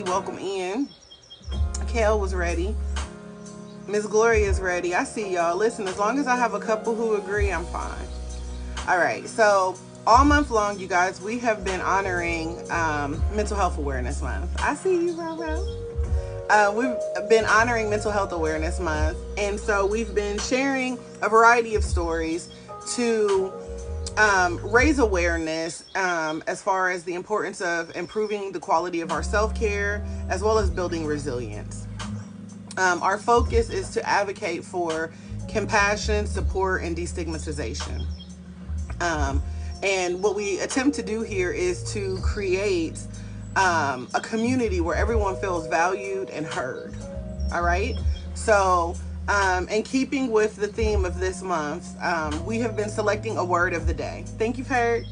Welcome in. Kale was ready. Miss Gloria is ready. I see y'all. Listen, as long as I have a couple who agree, I'm fine. All right. So all month long, you guys, we have been honoring Mental Health Awareness Month. I see you, Roro. We've been honoring Mental Health Awareness Month. And so we've been sharing a variety of stories to raise awareness as far as the importance of improving the quality of our self-care as well as building resilience. Our focus is to advocate for compassion, support, and destigmatization. And what we attempt to do here is to create a community where everyone feels valued and heard. All right? So in keeping with the theme of this month, we have been selecting a word of the day. Thank you, Perk.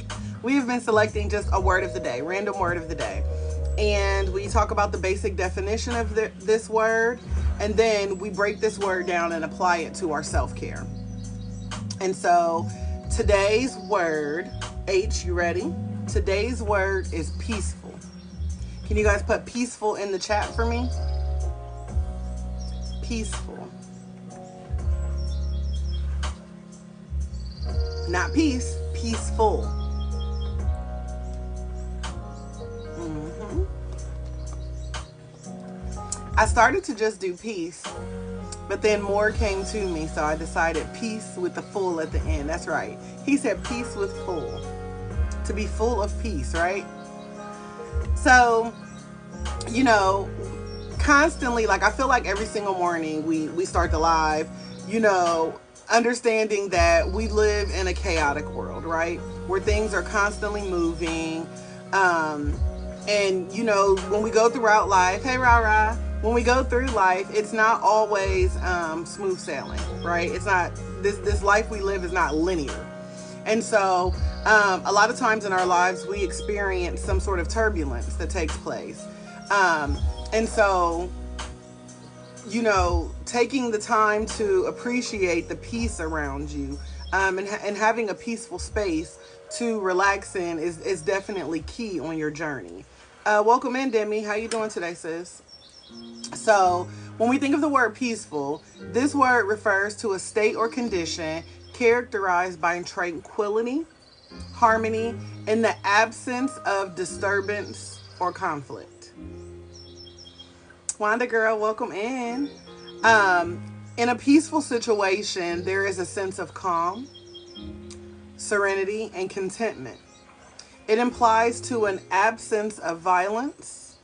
We have been selecting just a word of the day, random word of the day. And we talk about the basic definition of this word, and then we break this word down and apply it to our self-care. And so today's word, H, you ready? Today's word is peaceful. Can you guys put peaceful in the chat for me? Peaceful. Not peace, peaceful. I started to just do peace, but then more came to me, so I decided peace with the full at the end. That's right. He said peace with full. To be full of peace, right? So, you know, constantly, like I feel like every single morning we start the live, you know, understanding that we live in a chaotic world, right? Where things are constantly moving. And, you know, when we go throughout life, hey, rah-rah, when we go through life, it's not always smooth sailing, right? It's not, this life we live is not linear. And so a lot of times in our lives, we experience some sort of turbulence that takes place. And so, you know, taking the time to appreciate the peace around you and having a peaceful space to relax in is definitely key on your journey. Welcome in, Demi. How you doing today, sis? So when we think of the word peaceful, this word refers to a state or condition characterized by tranquility, harmony, and the absence of disturbance or conflict. Wanda girl, welcome in. In a peaceful situation, there is a sense of calm, serenity, and contentment. It implies to an absence of violence,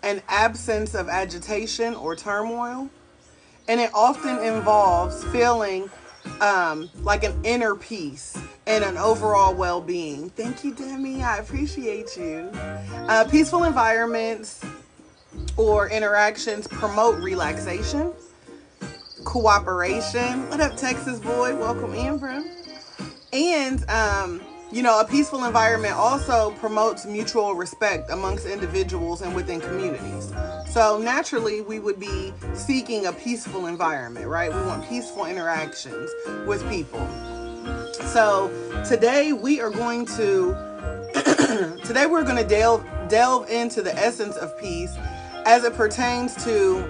an absence of agitation or turmoil, and it often involves feeling like an inner peace and an overall well-being. Thank you, Demi. I appreciate you. Peaceful environments or interactions promote relaxation, cooperation. What up, Texas boy? Welcome in, bro. And, you know, a peaceful environment also promotes mutual respect amongst individuals and within communities. So naturally, we would be seeking a peaceful environment, right? We want peaceful interactions with people. So today we are going to delve into the essence of peace as it pertains to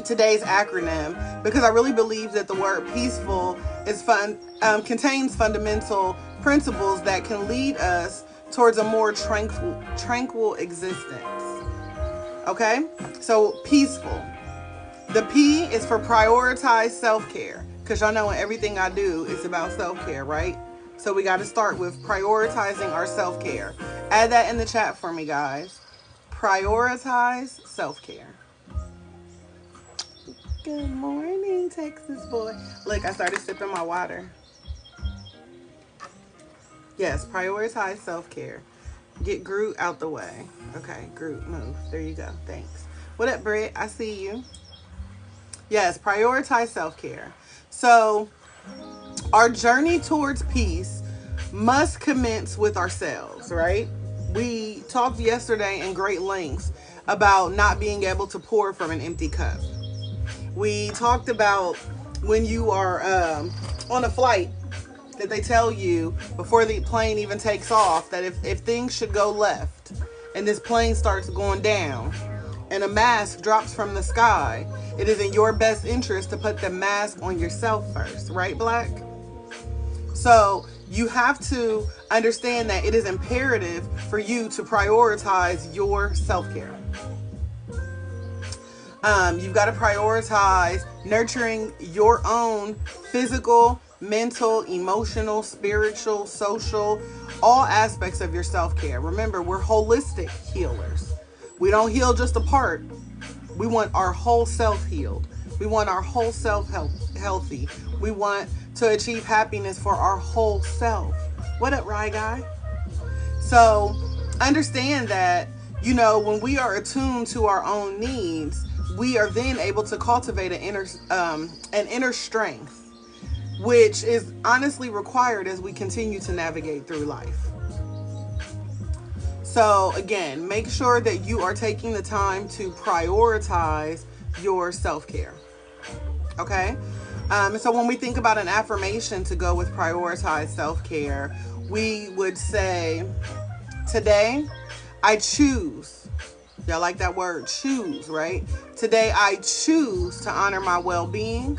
today's acronym, because I really believe that the word peaceful is contains fundamental principles that can lead us towards a more tranquil existence. Okay? So peaceful. The P is for prioritize self-care, because y'all know everything I do is about self-care, right? So we got to start with prioritizing our self-care. Add that in the chat for me, guys. Prioritize self-care. Good morning, Texas boy. Look, I started sipping my water. Yes, prioritize self-care. Get Groot out the way. Okay, Groot, move. There you go. Thanks. What up, Britt? I see you. Yes, prioritize self-care. So, our journey towards peace must commence with ourselves, right? We talked yesterday in great lengths about not being able to pour from an empty cup. We talked about when you are on a flight, that they tell you before the plane even takes off that if things should go left, and this plane starts going down and a mask drops from the sky, it is in your best interest to put the mask on yourself first, right, Black? So you have to understand that it is imperative for you to prioritize your self-care. You've got to prioritize nurturing your own physical, mental, emotional, spiritual, social, all aspects of your self-care. Remember, we're holistic healers. We don't heal just a part. We want our whole self healed. We want our whole self healthy. We want to achieve happiness for our whole self. What up, Rye Guy? So understand that, when we are attuned to our own needs, we are then able to cultivate an inner strength, which is honestly required as we continue to navigate through life. So again, make sure that you are taking the time to prioritize your self-care. Okay? So when we think about an affirmation to go with prioritize self-care, we would say, today I choose. Y'all like that word, choose, right? Today I choose to honor my well-being.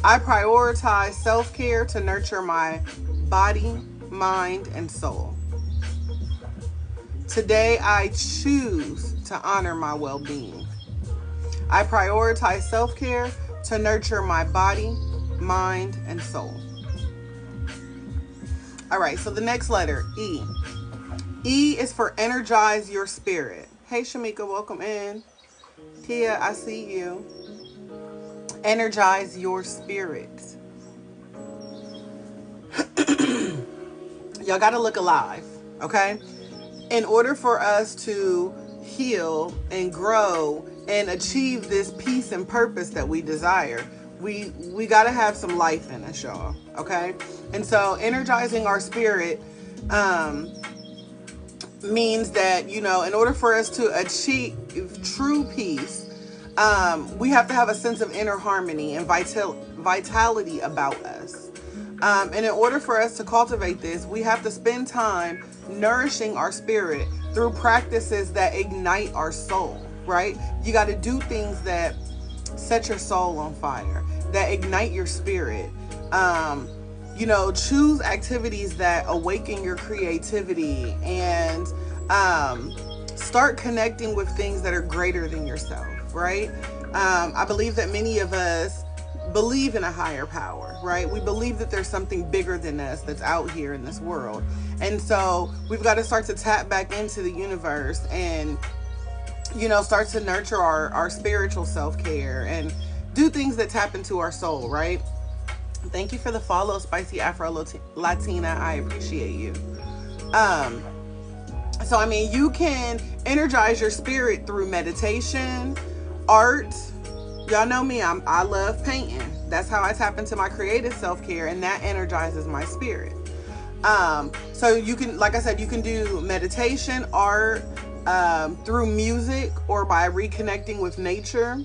I prioritize self-care to nurture my body, mind, and soul. Today I choose to honor my well-being. I prioritize self-care to nurture my body, mind, and soul. All right, so the next letter, E. E is for energize your spirit. Hey, Shamika, welcome in. Tia, I see you. Energize your spirit. Y'all got to look alive, okay? In order for us to heal and grow and achieve this peace and purpose that we desire, we got to have some life in us, y'all, okay? And so energizing our spirit means that, in order for us to achieve true peace, we have to have a sense of inner harmony and vitality about us. And in order for us to cultivate this, we have to spend time nourishing our spirit through practices that ignite our soul, right? You got to do things that set your soul on fire, that ignite your spirit. Choose activities that awaken your creativity and start connecting with things that are greater than yourself, right? I believe that many of us believe in a higher power, right? We believe that there's something bigger than us that's out here in this world. And so we've got to start to tap back into the universe and, start to nurture our spiritual self-care and do things that tap into our soul, right? Thank you for the follow, Spicy Afro Latina. I appreciate you. So, you can energize your spirit through meditation, art. Y'all know me, I love painting. That's how I tap into my creative self-care, and that energizes my spirit. So you can, like I said, you can do meditation, art, through music, or by reconnecting with nature.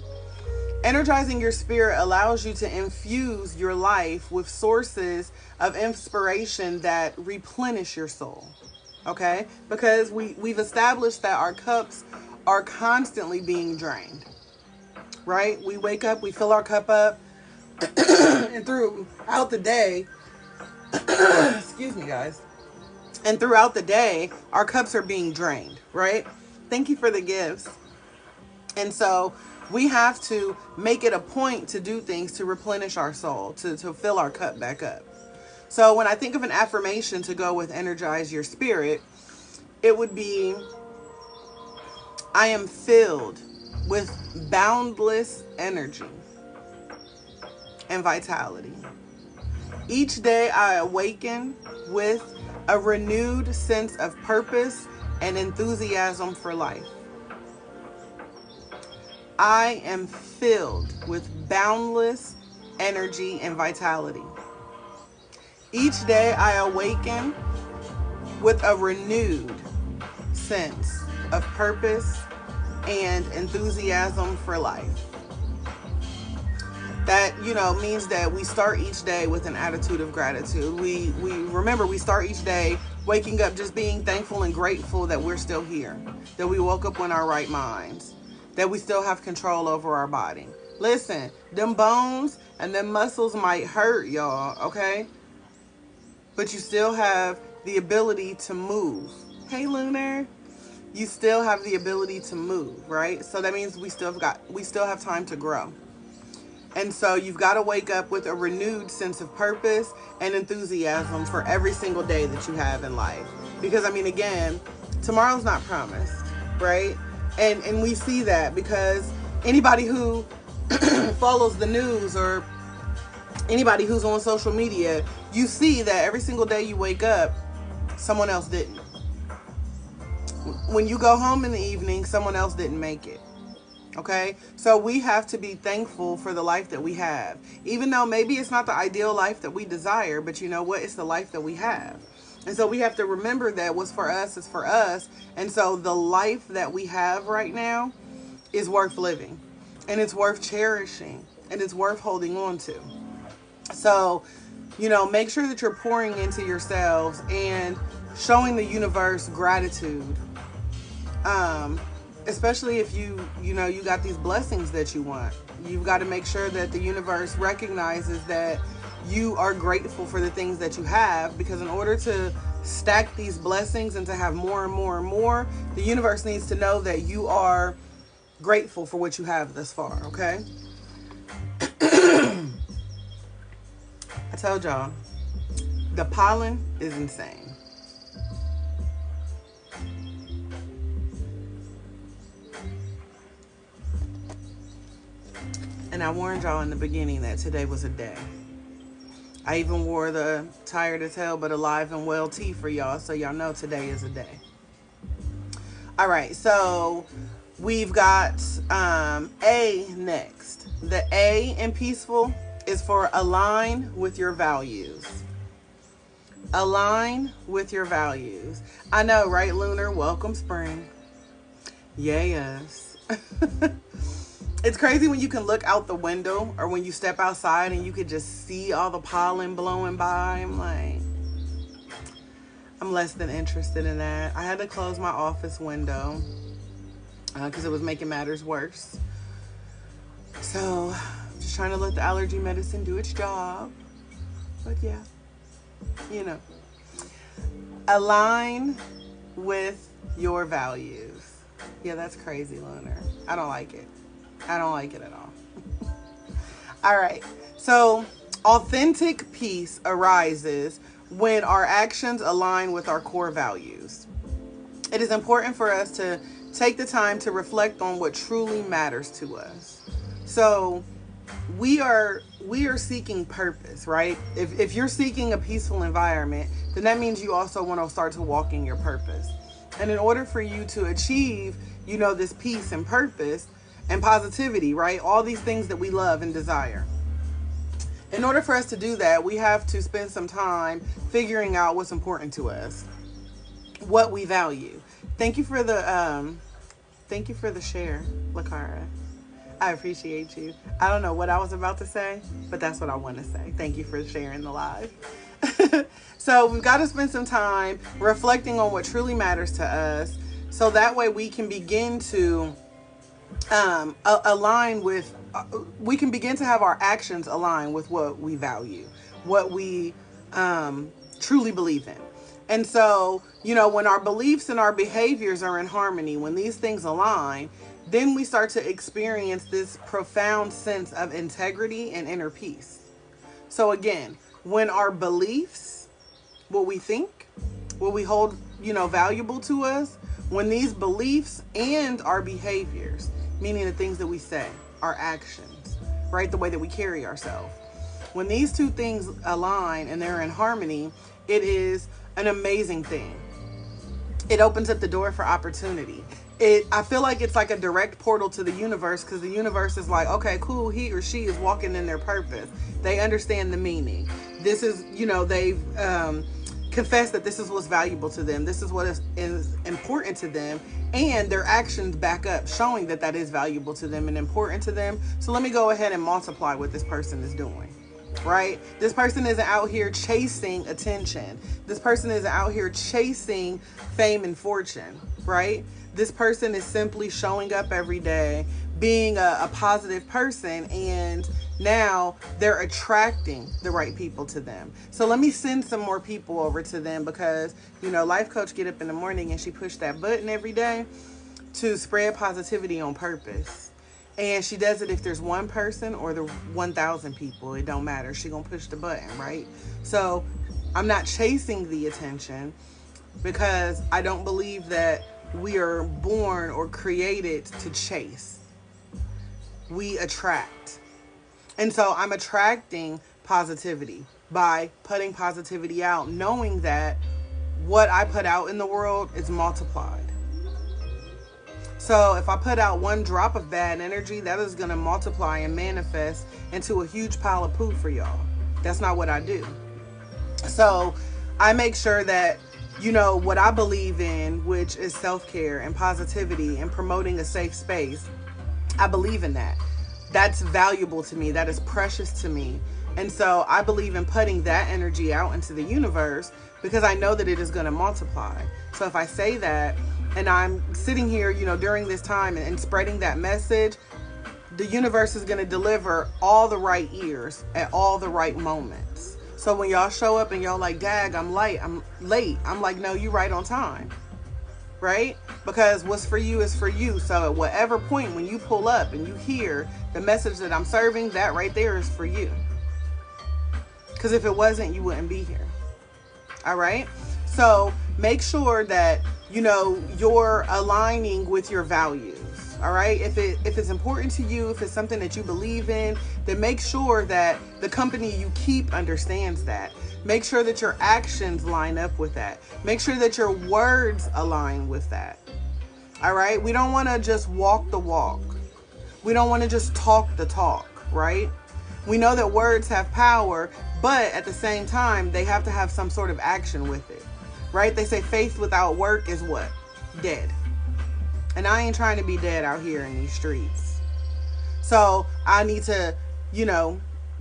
Energizing your spirit allows you to infuse your life with sources of inspiration that replenish your soul. Okay? Because we've established that our cups are constantly being drained. Right? We wake up, we fill our cup up, and throughout the day, excuse me, guys, and throughout the day, our cups are being drained, right? Thank you for the gifts. And so we have to make it a point to do things to replenish our soul, to fill our cup back up. So when I think of an affirmation to go with energize your spirit, it would be, I am filled with boundless energy and vitality. Each day I awaken with a renewed sense of purpose and enthusiasm for life. I am filled with boundless energy and vitality. Each day I awaken with a renewed sense of purpose and enthusiasm for life. That, means that we start each day with an attitude of gratitude. We remember, we start each day Waking up just being thankful and grateful that we're still here, that we woke up in our right minds, that we still have control over our body. Listen, them bones and them muscles might hurt, y'all, okay? But you still have the ability to move. Hey, Lunar. You still have the ability to move, right? So that means we still have time to grow. And so you've got to wake up with a renewed sense of purpose and enthusiasm for every single day that you have in life. Because, I mean, again, tomorrow's not promised, right? And we see that because anybody who follows the news or anybody who's on social media, you see that every single day you wake up, someone else didn't. When you go home in the evening, someone else didn't make it. Okay? So we have to be thankful for the life that we have. Even though maybe it's not the ideal life that we desire, but you know what? It's the life that we have. And so we have to remember that what's for us is for us. And so the life that we have right now is worth living. And it's worth cherishing. And it's worth holding on to. So, you know, make sure that you're pouring into yourselves and showing the universe gratitude. Especially if you got these blessings that you want. You've got to make sure that the universe recognizes that you are grateful for the things that you have, because in order to stack these blessings and to have more and more and more, the universe needs to know that you are grateful for what you have thus far, okay? I told y'all, the pollen is insane. And I warned y'all in the beginning that today was a day. I even wore the tired as hell but alive and well tee for y'all, so y'all know today is a day. All right, so we've got A next. The A in peaceful is for align with your values. Align with your values. I know, right, Lunar? Welcome spring. Yes. It's crazy when you can look out the window or when you step outside and you could just see all the pollen blowing by. I'm less than interested in that. I had to close my office window because it was making matters worse. So, just trying to let the allergy medicine do its job. But yeah, you know. Align with your values. Yeah, that's crazy, Lunar. I don't like it. I don't like it at all. All right. So authentic peace arises when our actions align with our core values. It is important for us to take the time to reflect on what truly matters to us. So we are seeking purpose, right? If you're seeking a peaceful environment, then that means you also want to start to walk in your purpose. And in order for you to achieve, this peace and purpose, and positivity, right? All these things that we love and desire. In order for us to do that, we have to spend some time figuring out what's important to us, what we value. Thank you for the share, Lakara. I appreciate you. I don't know what I was about to say, but that's what I want to say. Thank you for sharing the live. So we've got to spend some time reflecting on what truly matters to us, so that way we can begin to align with, we can begin to have our actions align with what we value, what we truly believe in. And so, when our beliefs and our behaviors are in harmony, when these things align, then we start to experience this profound sense of integrity and inner peace. So again, when our beliefs, what we think, what we hold, valuable to us, when these beliefs and our behaviors, meaning the things that we say, our actions, right? The way that we carry ourselves. When these two things align and they're in harmony, it is an amazing thing. It opens up the door for opportunity. I feel like it's like a direct portal to the universe, because the universe is like, okay, cool, he or she is walking in their purpose. They understand the meaning. This is, they've confessed that this is what's valuable to them. This is what is important to them. And their actions back up, showing that that is valuable to them and important to them. So let me go ahead and multiply what this person is doing. right? This person isn't out here chasing attention. This person isn't out here chasing fame and fortune, right? This person is simply showing up every day, being a positive person, and now they're attracting the right people to them. So let me send some more people over to them, because, life coach get up in the morning and she push that button every day to spread positivity on purpose. And she does it if there's one person or the 1,000 people. It don't matter. She gonna push the button, right? So I'm not chasing the attention, because I don't believe that we are born or created to chase. We attract. And so I'm attracting positivity by putting positivity out, knowing that what I put out in the world is multiplied. So if I put out one drop of bad energy, that is going to multiply and manifest into a huge pile of poo for y'all. That's not what I do. So I make sure that, what I believe in, which is self-care and positivity and promoting a safe space, I believe in that. That's valuable to me. That is precious to me. And so I believe in putting that energy out into the universe, because I know that it is going to multiply. So if I say that, and I'm sitting here, during this time and spreading that message, the universe is going to deliver all the right ears at all the right moments. So when y'all show up and y'all like, dag, I'm late. I'm like, no, you right on time. Right? Because what's for you is for you. So at whatever point when you pull up and you hear the message that I'm serving, that right there is for you. Because if it wasn't, you wouldn't be here. All right? So make sure that, you're aligning with your values. All right? If it's important to you, if it's something that you believe in, then make sure that the company you keep understands that. Make sure that your actions line up with that. Make sure that your words align with that. All right? We don't want to just walk the walk. We don't want to just talk the talk, right? We know that words have power, but at the same time, they have to have some sort of action with it, right? They say faith without work is what? Dead. And I ain't trying to be dead out here in these streets. So I need to,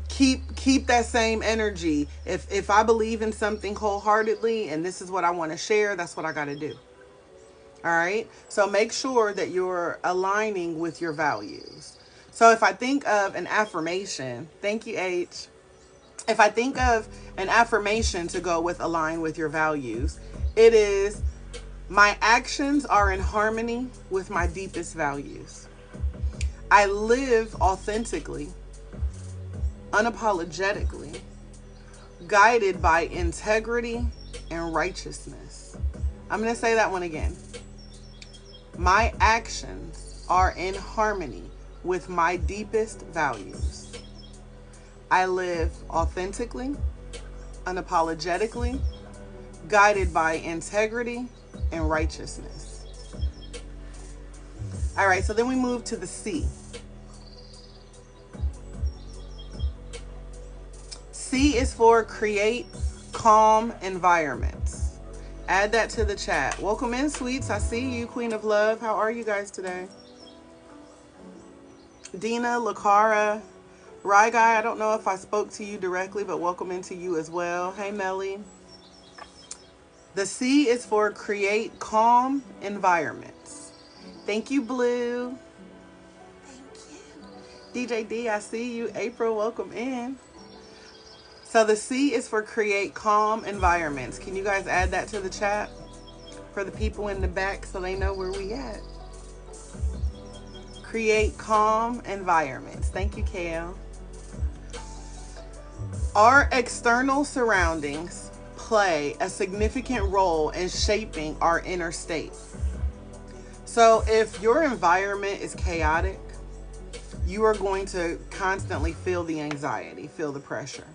keep that same energy. If I believe in something wholeheartedly and this is what I want to share, that's what I got to do. All right. So make sure that you're aligning with your values. So if I think of an affirmation, thank you, H. If I think of an affirmation to go with align with your values, it is, my actions are in harmony with my deepest values. I live authentically, unapologetically, guided by integrity and righteousness. I'm going to say that one again. My actions are in harmony with my deepest values. I live authentically, unapologetically, guided by integrity and righteousness. All right, so then we move to the C. C is for create calm environments. Add that to the chat. Welcome in, sweets. I see you, Queen of Love. How are you guys today? Dina, Lakara, Rye Guy, I don't know if I spoke to you directly, but welcome into you as well. Hey, Melly. The C is for create calm environments. Thank you, Blue. Thank you. DJ D, I see you. April, welcome in. So the C is for create calm environments. Can you guys add that to the chat for the people in the back so they know where we at? Create calm environments. Thank you, Kale. Our external surroundings play a significant role in shaping our inner state. So if your environment is chaotic, you are going to constantly feel the anxiety, feel the pressure.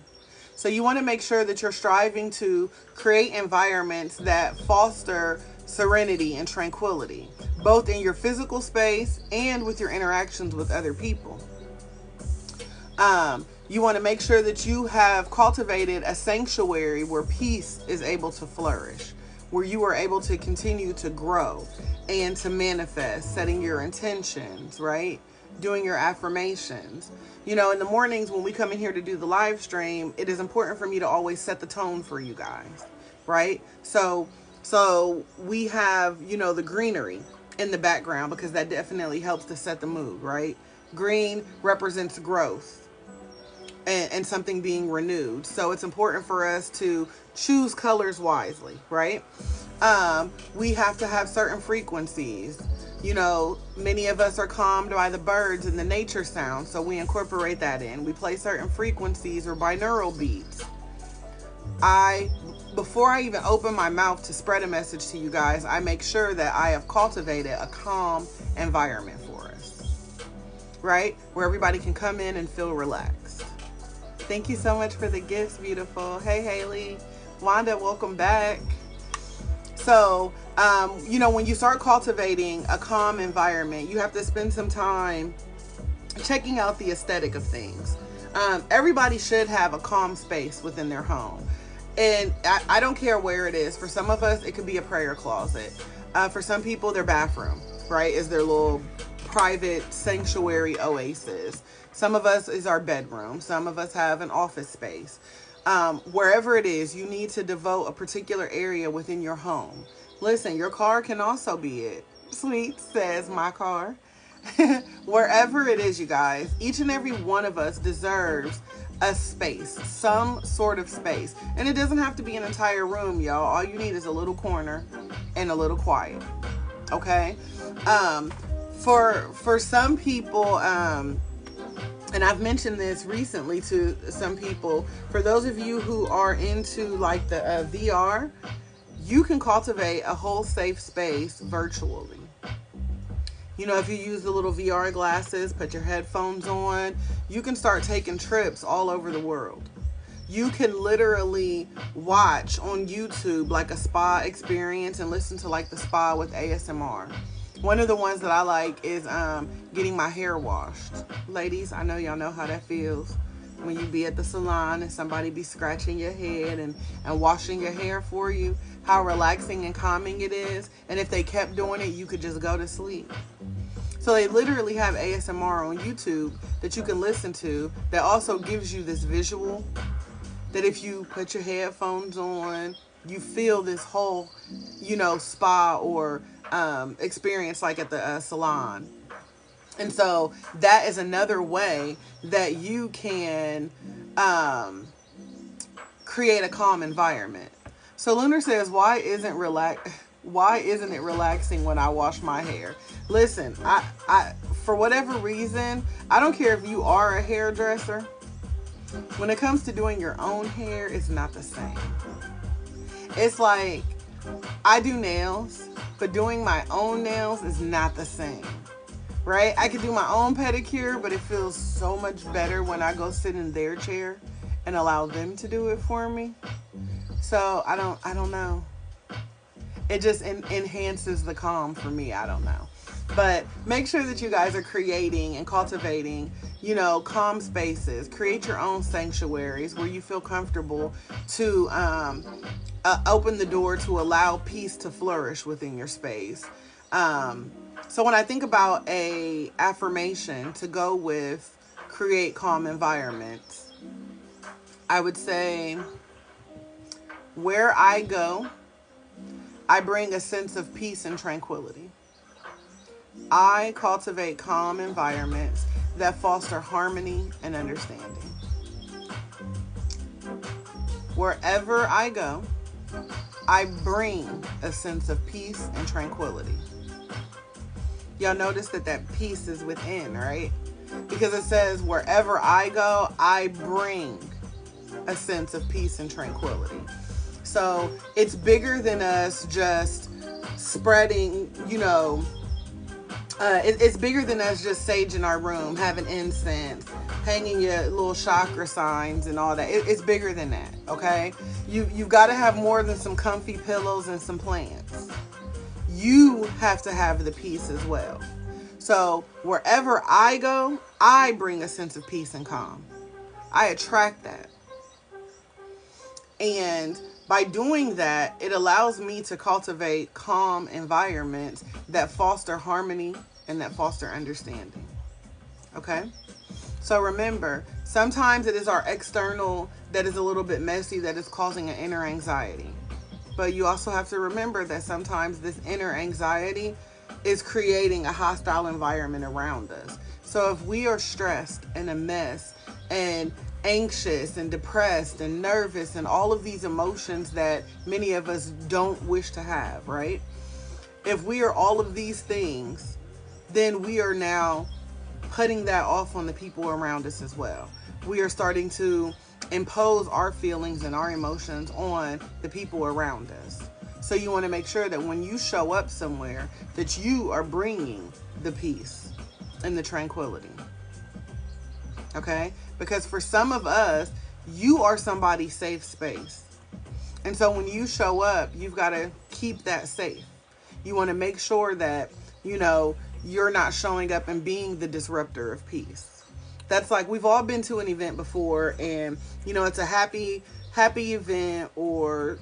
So you want to make sure that you're striving to create environments that foster serenity and tranquility, both in your physical space and with your interactions with other people. You want to make sure that you have cultivated a sanctuary where peace is able to flourish, where you are able to continue to grow. and to manifest, setting your intentions, right? Doing your affirmations. You know, in the mornings when we come in here to do the live stream, it is important for me to always set the tone for you guys, right? So we have, you know, the greenery in the background because that definitely helps to set the mood, right? Green represents growth and something being renewed. So it's important for us to choose colors wisely, right? We have to have certain frequencies. You know, many of us are calmed by the birds and the nature sound, so we incorporate that in. We play certain frequencies or binaural beats. Before I even open my mouth to spread a message to you guys, I make sure that I have cultivated a calm environment for us, right? Where everybody can come in and feel relaxed. Thank you so much for the gifts, beautiful. Hey, Haley. Wanda, welcome back. So, you know, when you start cultivating a calm environment, you have to spend some time checking out the aesthetic of things. Everybody should have a calm space within their home. And I don't care where it is. For some of us, it could be a prayer closet. For some people, their bathroom, right, is their little private sanctuary oasis. Some of us is our bedroom. Some of us have an office space. Wherever it is, you need to devote a particular area within your home. Listen, your car can also be it. Sweet says my car. Wherever it is, you guys, each and every one of us deserves a space, some sort of space. And it doesn't have to be an entire room, y'all. All you need is a little corner and a little quiet. Okay? For some people, and I've mentioned this recently to some people, for those of you who are into like the VR, you can cultivate a whole safe space virtually. You know, if you use the little VR glasses, put your headphones on, you can start taking trips all over the world. You can literally watch on YouTube like a spa experience and listen to like the spa with ASMR. One of the ones that I like is getting my hair washed. Ladies, I know y'all know how that feels when you be at the salon and somebody be scratching your head and washing your hair for you. How relaxing and calming it is. And if they kept doing it, you could just go to sleep. So they literally have ASMR on YouTube that you can listen to that also gives you this visual that if you put your headphones on, you feel this whole, you know, spa or experience like at the salon. And so that is another way that you can create a calm environment. So Lunar says, why isn't it relaxing when I wash my hair? Listen, I for whatever reason, I don't care if you are a hairdresser. When it comes to doing your own hair, it's not the same. It's like I do nails, but doing my own nails is not the same. Right? I could do my own pedicure, but it feels so much better when I go sit in their chair and allow them to do it for me. So I don't know. It just enhances the calm for me. I don't know. But make sure that you guys are creating and cultivating, you know, calm spaces. Create your own sanctuaries where you feel comfortable to open the door to allow peace to flourish within your space. So when I think about a affirmation to go with create calm environments, I would say, where I go, I bring a sense of peace and tranquility. I cultivate calm environments that foster harmony and understanding. Wherever I go, I bring a sense of peace and tranquility. Y'all notice that peace is within, right? Because it says, wherever I go, I bring a sense of peace and tranquility. So it's bigger than us just spreading, you know, it's bigger than us just saging our room, having incense, hanging your little chakra signs and all that. It's bigger than that, okay? You've got to have more than some comfy pillows and some plants. You have to have the peace as well. So wherever I go, I bring a sense of peace and calm. I attract that. And By doing that, it allows me to cultivate calm environments that foster harmony and that foster understanding. Okay? So remember, sometimes it is our external that is a little bit messy that is causing an inner anxiety. But you also have to remember that sometimes this inner anxiety is creating a hostile environment around us. So if we are stressed and a mess and anxious and depressed and nervous and all of these emotions that many of us don't wish to have, right? If we are all of these things, then we are now putting that off on the people around us as well. We are starting to impose our feelings and our emotions on the people around us. So you want to make sure that when you show up somewhere, that you are bringing the peace and the tranquility. Okay? Because for some of us, you are somebody's safe space. And so when you show up, you've got to keep that safe. You want to make sure that, you're not showing up and being the disruptor of peace. That's like, we've all been to an event before and, it's a happy event, or,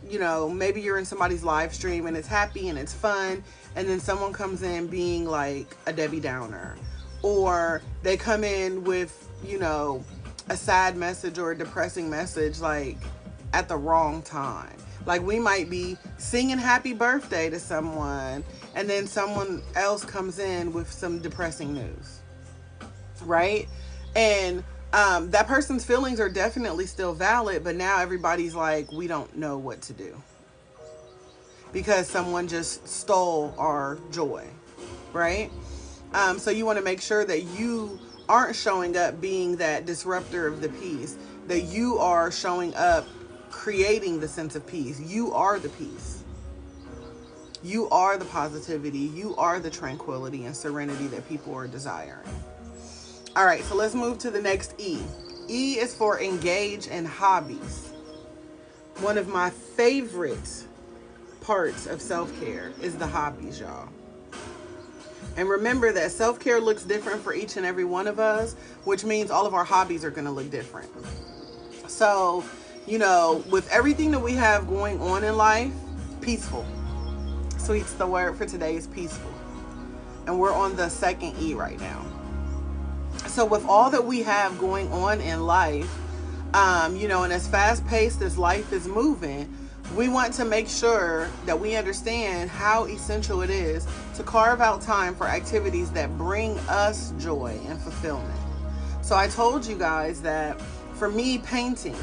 maybe you're in somebody's live stream and it's happy and it's fun. And then someone comes in being like a Debbie Downer, or they come in with, a sad message or a depressing message, like at the wrong time. Like we might be singing happy birthday to someone and then someone else comes in with some depressing news, right? And that person's feelings are definitely still valid, but now everybody's like, we don't know what to do because someone just stole our joy, right? So you want to make sure that you aren't showing up being that disruptor of the peace, that you are showing up creating the sense of peace. You are the peace. You are the positivity. You are the tranquility and serenity that people are desiring. All right, so let's move to the next E. E is for engage in hobbies. One of my favorite parts of self-care is the hobbies, y'all. And remember that self-care looks different for each and every one of us, which means all of our hobbies are going to look different. So, with everything that we have going on in life, peaceful. Sweets, the word for today is peaceful. And we're on the second E right now. So with all that we have going on in life, and as fast paced as life is moving, we want to make sure that we understand how essential it is to carve out time for activities that bring us joy and fulfillment. So I told you guys that for me, painting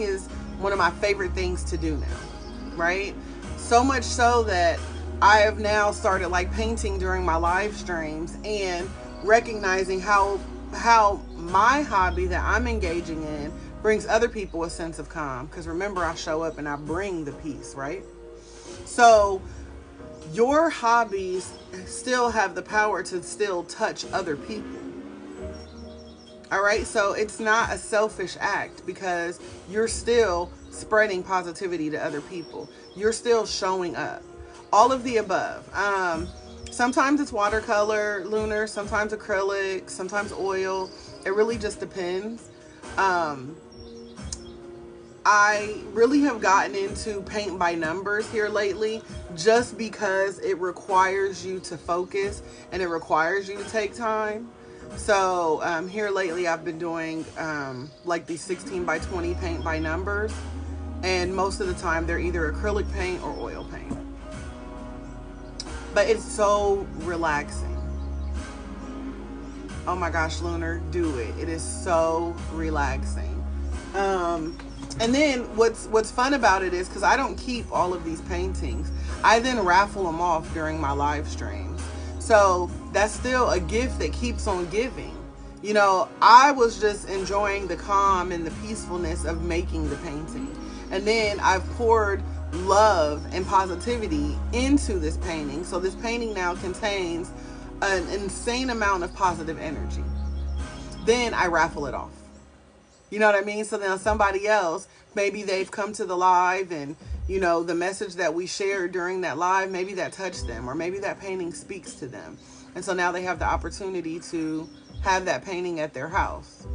is one of my favorite things to do now, right? So much so that I have now started painting during my live streams and recognizing how my hobby that I'm engaging in brings other people a sense of calm. Because remember, I show up and I bring the peace, right? So your hobbies still have the power to still touch other people. All right, so it's not a selfish act because you're still spreading positivity to other people. You're still showing up. All of the above. Sometimes it's watercolor, lunar, sometimes acrylic, sometimes oil. It really just depends. I really have gotten into paint by numbers here lately just because it requires you to focus and it requires you to take time. So here lately I've been doing these 16 by 20 paint by numbers, and most of the time they're either acrylic paint or oil paint. But it's so relaxing. Oh my gosh, Lunar, do it. It is so relaxing. And then what's fun about it is because I don't keep all of these paintings, I then raffle them off during my live streams. So that's still a gift that keeps on giving. I was just enjoying the calm and the peacefulness of making the painting. And then I've poured love and positivity into this painting. So this painting now contains an insane amount of positive energy. Then I raffle it off. You know what I mean? So then somebody else, maybe they've come to the live and, the message that we shared during that live, maybe that touched them, or maybe that painting speaks to them. And so now they have the opportunity to have that painting at their house.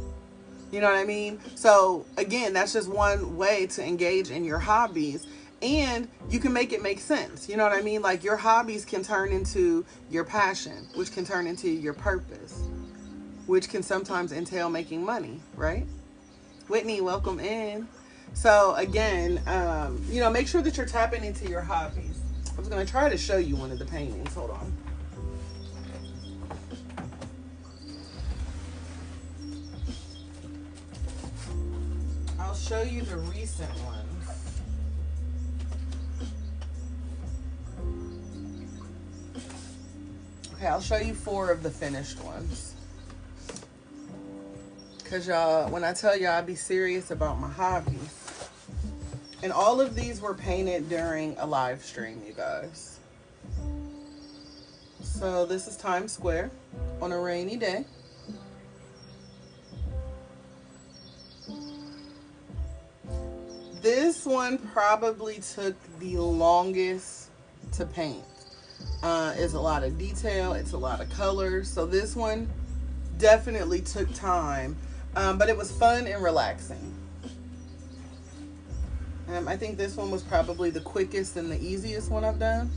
You know what I mean? So again, that's just one way to engage in your hobbies And you can make it make sense. You know what I mean? Like your hobbies can turn into your passion, which can turn into your purpose, which can sometimes entail making money, right? Whitney, welcome in. So again, make sure that you're tapping into your hobbies. I was going to try to show you one of the paintings. Hold on. I'll show you the recent ones. Okay, I'll show you 4 of the finished ones. Because y'all, when I tell y'all I be serious about my hobbies. And all of these were painted during a live stream, you guys. So this is Times Square on a rainy day. This one probably took the longest to paint. It's a lot of detail. It's a lot of colors. So this one definitely took time, but it was fun and relaxing. I think this one was probably the quickest and the easiest one I've done.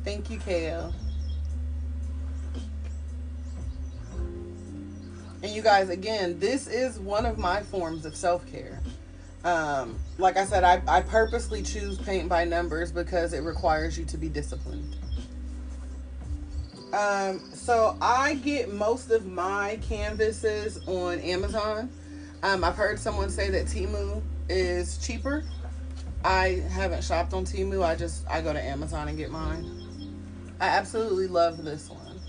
Thank you, Kale. And you guys, again, this is one of my forms of self-care. Like I said, I purposely choose paint by numbers because it requires you to be disciplined. So I get most of my canvases on Amazon. I've heard someone say that Temu is cheaper. I haven't shopped on Temu. I go to Amazon and get mine. I absolutely love this one.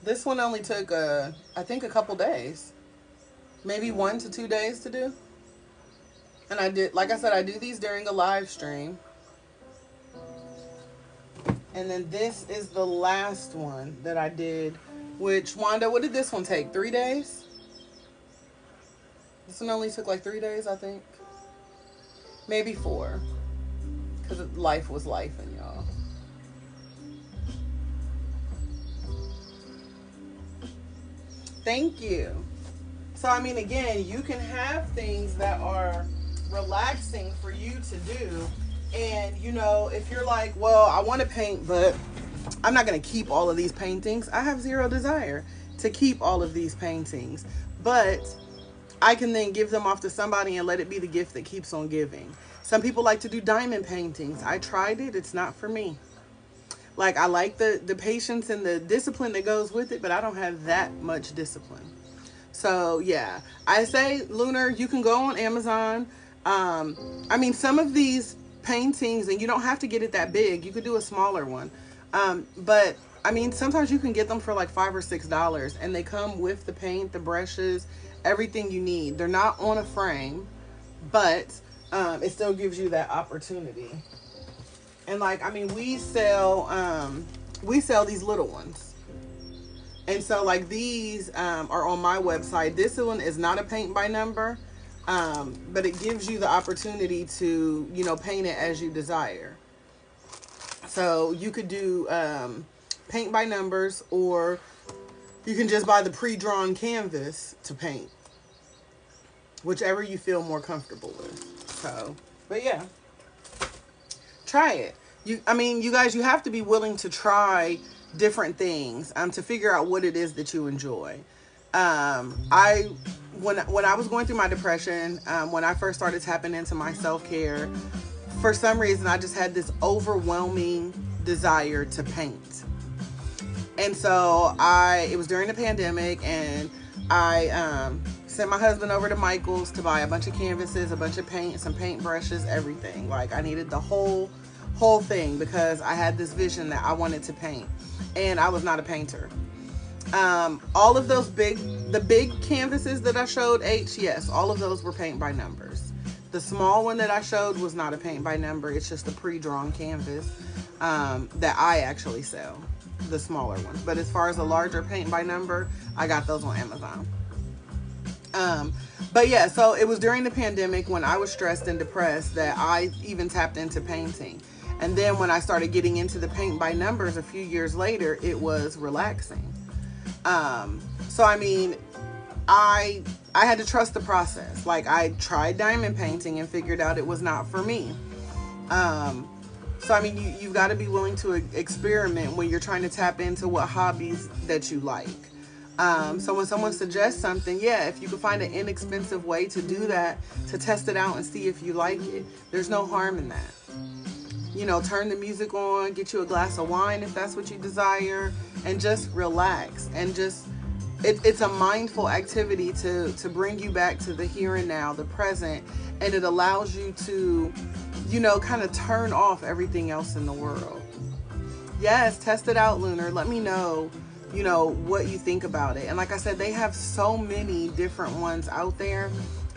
This one only took, I think, a couple days. Maybe 1 to 2 days to do. And I did, like I said, I do these during a live stream. And then this is the last one that I did, which, Wanda, what did this one take? 3 days? This one only took like 3 days, I think. Maybe 4. Because life was life, and y'all. Thank you. So, I mean, again, you can have things that are relaxing for you to do. And, if you're like, well, I want to paint, but I'm not going to keep all of these paintings. I have zero desire to keep all of these paintings. But I can then give them off to somebody and let it be the gift that keeps on giving. Some people like to do diamond paintings. I tried it. It's not for me. Like, I like the patience and the discipline that goes with it, but I don't have that much discipline. So, yeah. I say, Lunar, you can go on Amazon. I mean, some of these paintings, and you don't have to get it that big. You could do a smaller one. But, I mean, sometimes you can get them for like $5 or $6, and they come with the paint, the brushes, everything you need. They're not on a frame, but it still gives you that opportunity. And like, I mean, we sell these little ones. And so like these are on my website. This one is not a paint by number, but it gives you the opportunity to, paint it as you desire. So you could do paint by numbers, or you can just buy the pre-drawn canvas to paint. Whichever you feel more comfortable with. So, but yeah. Try it. You guys, you have to be willing to try different things to figure out what it is that you enjoy. When I was going through my depression, when I first started tapping into my self-care, for some reason I just had this overwhelming desire to paint. And so it was during the pandemic, and I sent my husband over to Michael's to buy a bunch of canvases, a bunch of paint, some paint brushes, everything. Like, I needed the whole thing because I had this vision that I wanted to paint, and I was not a painter. All of those the big canvases that I showed, yes, all of those were paint by numbers. The small one that I showed was not a paint by number. It's just a pre-drawn canvas that I actually sell, the smaller ones. But as far as a larger paint by number, I got those on Amazon. But yeah, so it was during the pandemic when I was stressed and depressed that I even tapped into painting. And then when I started getting into the paint by numbers a few years later, it was relaxing. So, I mean, I had to trust the process. Like, I tried diamond painting and figured out it was not for me. So I mean, you've got to be willing to experiment when you're trying to tap into what hobbies that you like. So when someone suggests something, yeah, if you can find an inexpensive way to do that, to test it out and see if you like it, there's no harm in that. You know, turn the music on, get you a glass of wine if that's what you desire, and just relax. And just, it's a mindful activity to bring you back to the here and now, the present, and it allows you to, you know, kind of turn off everything else in the world. Yes, test it out, Lunar. Let me know, you know, what you think about it. And like I said, they have so many different ones out there,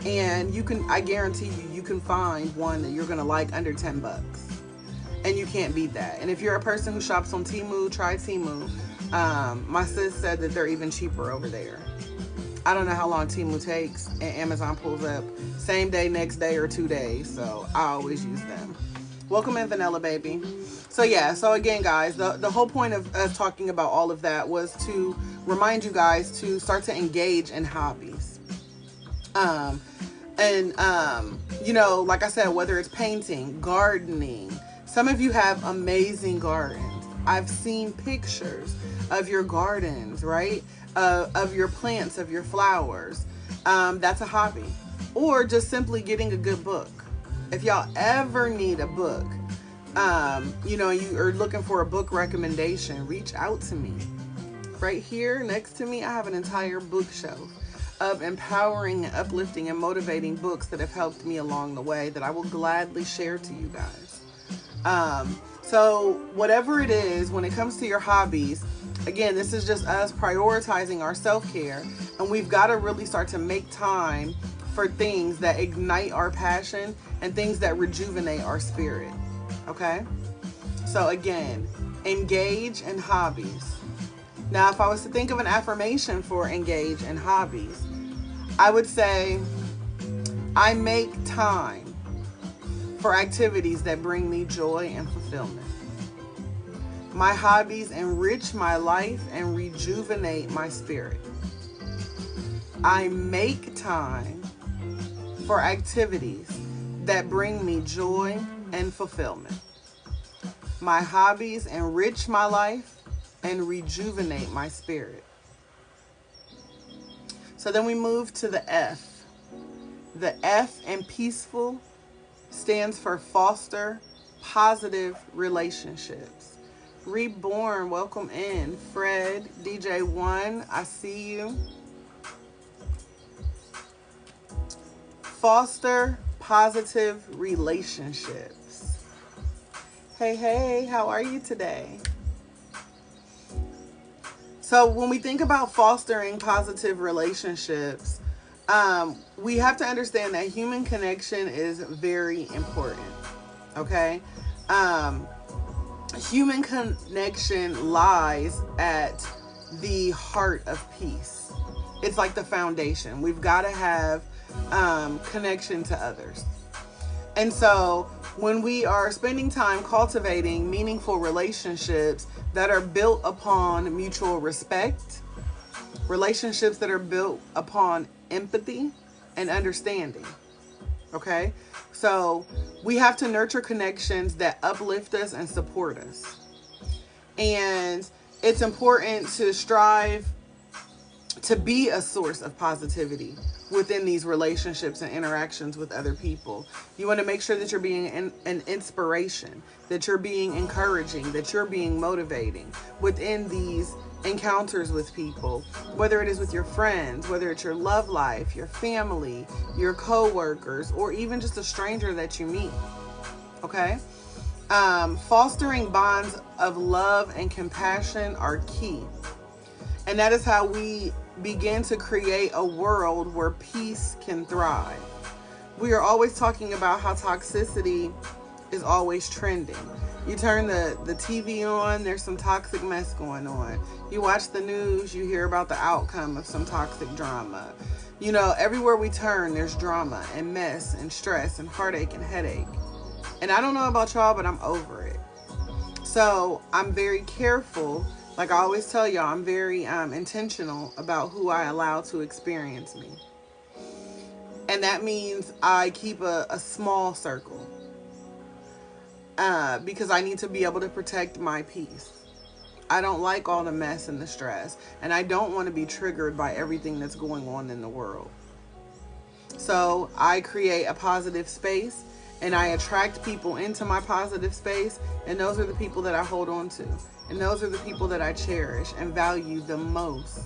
and I guarantee you can find one that you're gonna like under 10 bucks, and you can't beat that. And if you're a person who shops on Temu, try Temu. My sis said that they're even cheaper over there. I don't know how long Temu takes, and Amazon pulls up same day, next day, or 2 days. So I always use them. Welcome in, Vanilla Baby. So yeah, so again, guys, the whole point of us talking about all of that was to remind you guys to start to engage in hobbies. You know, like I said, whether it's painting, gardening. Some of you have amazing gardens. I've seen pictures of your gardens, right? Of your plants, of your flowers. That's a hobby. Or just simply getting a good book. If y'all ever need a book, you know, you are looking for a book recommendation, reach out to me. Right here next to me, I have an entire bookshelf of empowering, uplifting, and motivating books that have helped me along the way that I will gladly share to you guys. So whatever it is, when it comes to your hobbies, again, this is just us prioritizing our self-care, and we've got to really start to make time for things that ignite our passion and things that rejuvenate our spirit. Okay? So again, engage in hobbies. Now, if I was to think of an affirmation for engage in hobbies, I would say, I make time for activities that bring me joy and fulfillment. My hobbies enrich my life and rejuvenate my spirit. I make time for activities that bring me joy and fulfillment. My hobbies enrich my life and rejuvenate my spirit. So then we move to the F. The F in peaceful stands for foster positive relationships. Reborn, welcome in. Fred, DJ1, I see you. Foster positive relationships. Hey, hey, how are you today? So when we think about fostering positive relationships, we have to understand that human connection is very important, okay? Human connection lies at the heart of peace. It's like the foundation. We've got to have connection to others. And so when we are spending time cultivating meaningful relationships that are built upon mutual respect, relationships that are built upon empathy and understanding, okay? So we have to nurture connections that uplift us and support us. And it's important to strive to be a source of positivity within these relationships and interactions with other people. You want to make sure that you're being an inspiration, that you're being encouraging, that you're being motivating within these encounters with people, whether it is with your friends, whether it's your love life, your family, your co-workers, or even just a stranger that you meet. Okay? Fostering bonds of love and compassion are key. And that is how we begin to create a world where peace can thrive. We are always talking about how toxicity is always trending. You turn the TV on, there's some toxic mess going on. You watch the news, you hear about the outcome of some toxic drama. You know, everywhere we turn, there's drama and mess and stress and heartache and headache. And I don't know about y'all, but I'm over it. So I'm very careful Like I always tell y'all, I'm very intentional about who I allow to experience me. And that means I keep a small circle because I need to be able to protect my peace. I don't like all the mess and the stress, and I don't want to be triggered by everything that's going on in the world. So I create a positive space and I attract people into my positive space, and those are the people that I hold on to. And those are the people that I cherish and value the most.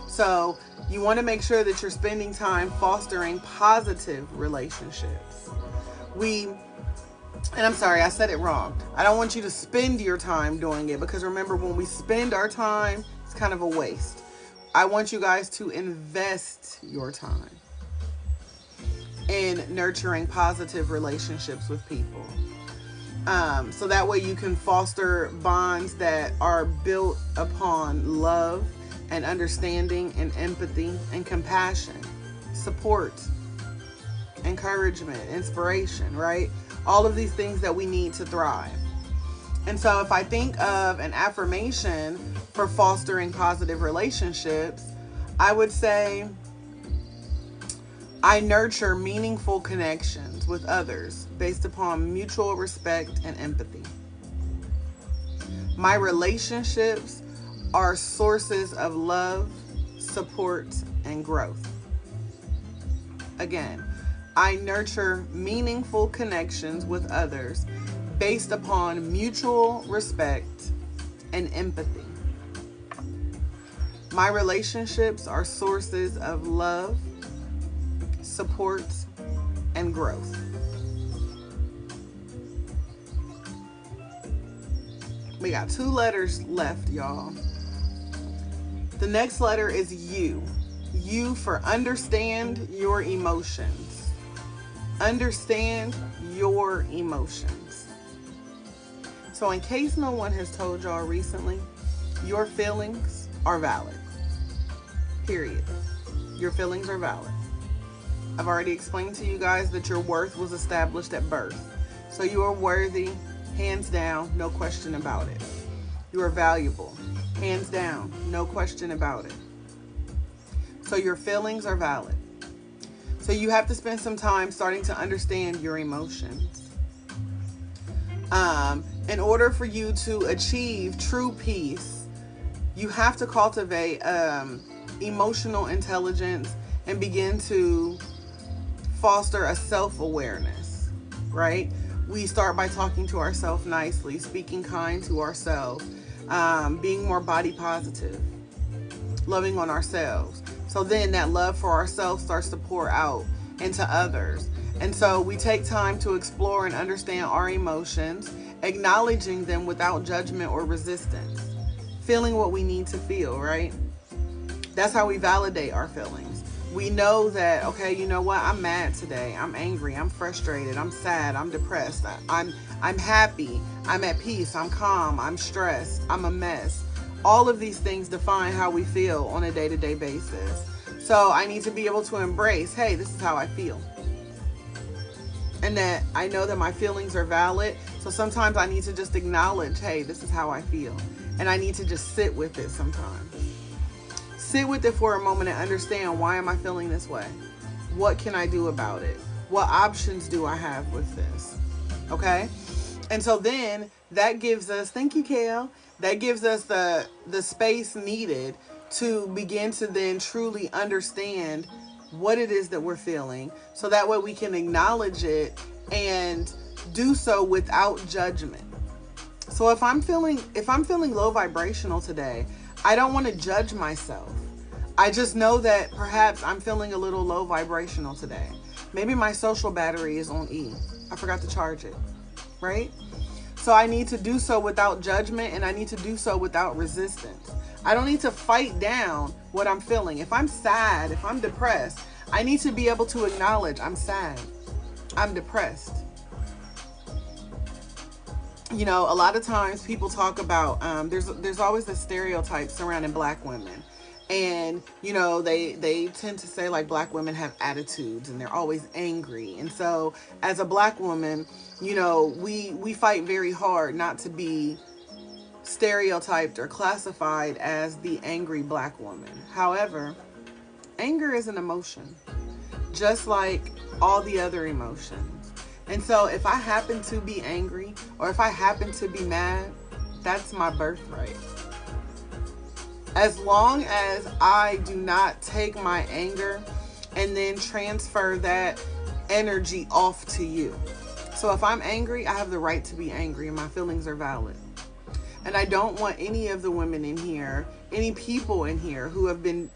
So you want to make sure that you're spending time fostering positive relationships. And I'm sorry, I said it wrong. I don't want you to spend your time doing it, because remember, when we spend our time, it's kind of a waste. I want you guys to invest your time in nurturing positive relationships with people. So that way you can foster bonds that are built upon love and understanding and empathy and compassion, support, encouragement, inspiration, right? All of these things that we need to thrive. And so if I think of an affirmation for fostering positive relationships, I would say, I nurture meaningful connections with others based upon mutual respect and empathy. My relationships are sources of love, support, and growth. Again, I nurture meaningful connections with others based upon mutual respect and empathy. My relationships are sources of love, support, and growth. We got 2 letters left, y'all. The next letter is U. U for understand your emotions. Understand your emotions. So in case no one has told y'all recently, your feelings are valid. Period. Your feelings are valid. I've already explained to you guys that your worth was established at birth. So you are worthy, hands down, no question about it. You are valuable, hands down, no question about it. So your feelings are valid. So you have to spend some time starting to understand your emotions. In order for you to achieve true peace, you have to cultivate emotional intelligence and begin to foster a self-awareness, right? We start by talking to ourselves nicely, speaking kind to ourselves, being more body positive, loving on ourselves. So then that love for ourselves starts to pour out into others. And so we take time to explore and understand our emotions, acknowledging them without judgment or resistance, feeling what we need to feel, right? That's how we validate our feelings. We know that, okay, you know what? I'm mad today. I'm angry. I'm frustrated. I'm sad. I'm depressed. I'm happy. I'm at peace. I'm calm. I'm stressed. I'm a mess. All of these things define how we feel on a day-to-day basis. So I need to be able to embrace, hey, this is how I feel. And that I know that my feelings are valid. So sometimes I need to just acknowledge, hey, this is how I feel. And I need to just sit with it sometimes. Sit with it for a moment and understand, why am I feeling this way? What can I do about it? What options do I have with this? Okay? And so then that gives us, thank you, Kale, that gives us the space needed to begin to then truly understand what it is that we're feeling, so that way we can acknowledge it and do so without judgment. So if I'm feeling low vibrational today, I don't want to judge myself. I just know that perhaps I'm feeling a little low vibrational today. Maybe my social battery is on E. I forgot to charge it, right? So I need to do so without judgment, and I need to do so without resistance. I don't need to fight down what I'm feeling. If I'm sad, if I'm depressed, I need to be able to acknowledge I'm sad, I'm depressed. You know, a lot of times people talk about, there's always the stereotype surrounding Black women. And, you know, they tend to say like Black women have attitudes and they're always angry. And so as a Black woman, you know, we fight very hard not to be stereotyped or classified as the angry black woman. However, anger is an emotion, just like all the other emotions. And so if I happen to be angry or if I happen to be mad, that's my birthright. As long as I do not take my anger and then transfer that energy off to you. So if I'm angry, I have the right to be angry and my feelings are valid. And I don't want any of the women in here, any people in here who have been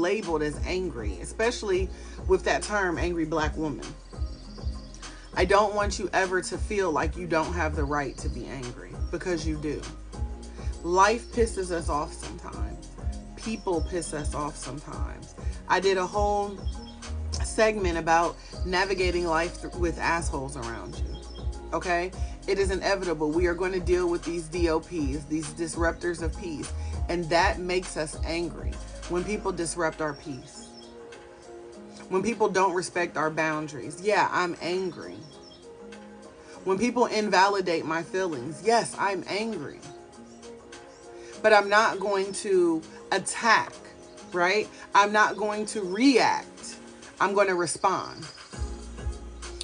labeled as angry, especially with that term, angry black woman. I don't want you ever to feel like you don't have the right to be angry, because you do. Life pisses us off sometimes. People piss us off sometimes. I did a whole segment about navigating life with assholes around you. Okay? It is inevitable. We are going to deal with these DOPs, these disruptors of peace. And that makes us angry when people disrupt our peace. When people don't respect our boundaries. Yeah, I'm angry. When people invalidate my feelings. Yes, I'm angry. But I'm not going to attack, right? I'm not going to react. I'm going to respond.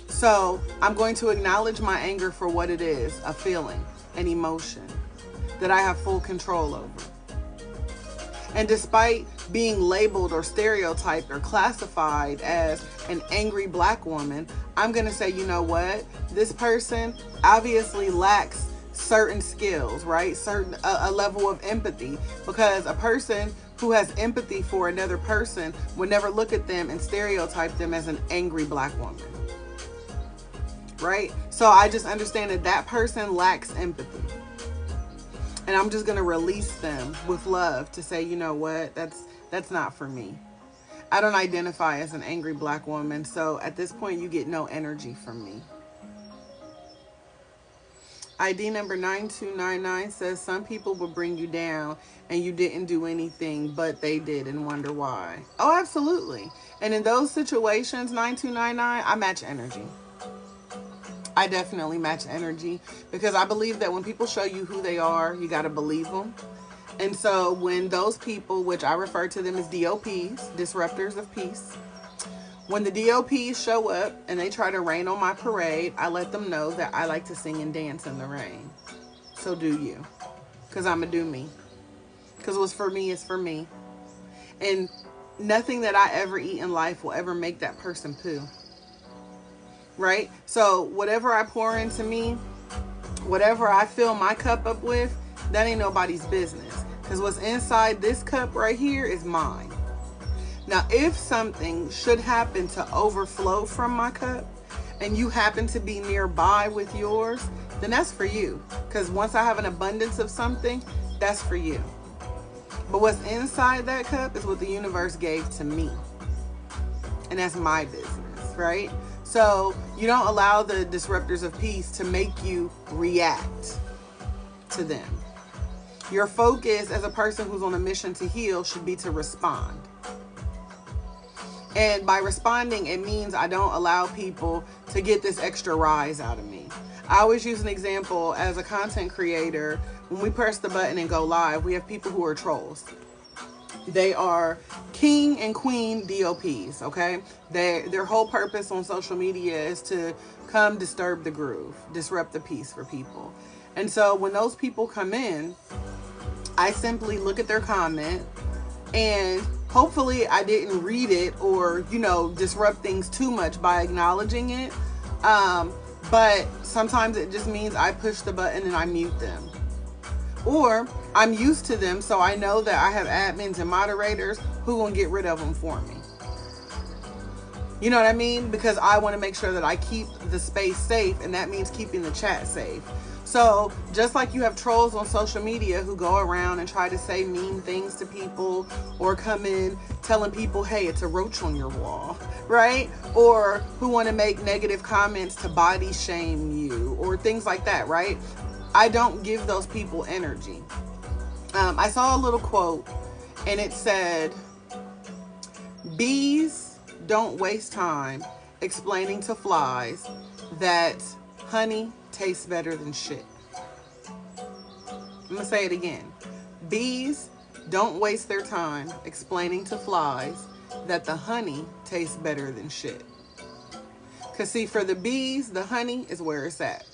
So I'm going to acknowledge my anger for what it is, a feeling, an emotion that I have full control over. And despite being labeled or stereotyped or classified as an angry black woman, I'm going to say, you know what? This person obviously lacks certain skills, right? A level of empathy, because a person who has empathy for another person would never look at them and stereotype them as an angry black woman. Right? So I just understand that that person lacks empathy. And I'm just going to release them with love to say, you know what? That's not for me. I don't identify as an angry black woman. So at this point, you get no energy from me. ID number 9299 says some people will bring you down and you didn't do anything, but they did and wonder why. Oh, absolutely. And in those situations, 9299, I match energy. I definitely match energy, because I believe that when people show you who they are, you got to believe them. And so when those people, which I refer to them as DOPs, disruptors of peace, when the DOPs show up and they try to rain on my parade, I let them know that I like to sing and dance in the rain. So do you. Because I'm going to do me. Because what's for me is for me. And nothing that I ever eat in life will ever make that person poo. Right? So whatever I pour into me, whatever I fill my cup up with, that ain't nobody's business. Because what's inside this cup right here is mine. Now, if something should happen to overflow from my cup and you happen to be nearby with yours, then that's for you. Because once I have an abundance of something, that's for you. But what's inside that cup is what the universe gave to me. And that's my business, right? So you don't allow the disruptors of peace to make you react to them. Your focus as a person who's on a mission to heal should be to respond. And by responding, it means I don't allow people to get this extra rise out of me. I always use an example as a content creator. When we press the button and go live, we have people who are trolls. They are king and queen DOPs, okay? Their whole purpose on social media is to come disturb the groove, disrupt the peace for people. And so when those people come in, I simply look at their comment, and hopefully I didn't read it or, disrupt things too much by acknowledging it. But sometimes it just means I push the button and I mute them. Or I'm used to them, so I know that I have admins and moderators who gonna get rid of them for me. You know what I mean? Because I want to make sure that I keep the space safe, and that means keeping the chat safe. So just like you have trolls on social media who go around and try to say mean things to people, or come in telling people, hey, it's a roach on your wall, right? Or who want to make negative comments to body shame you or things like that, right? I don't give those people energy. I saw a little quote, and it said, bees don't waste time explaining to flies that honey tastes better than shit. I'm gonna say it again. Bees don't waste their time explaining to flies that the honey tastes better than shit. Because see, for the bees, the honey is where it's at.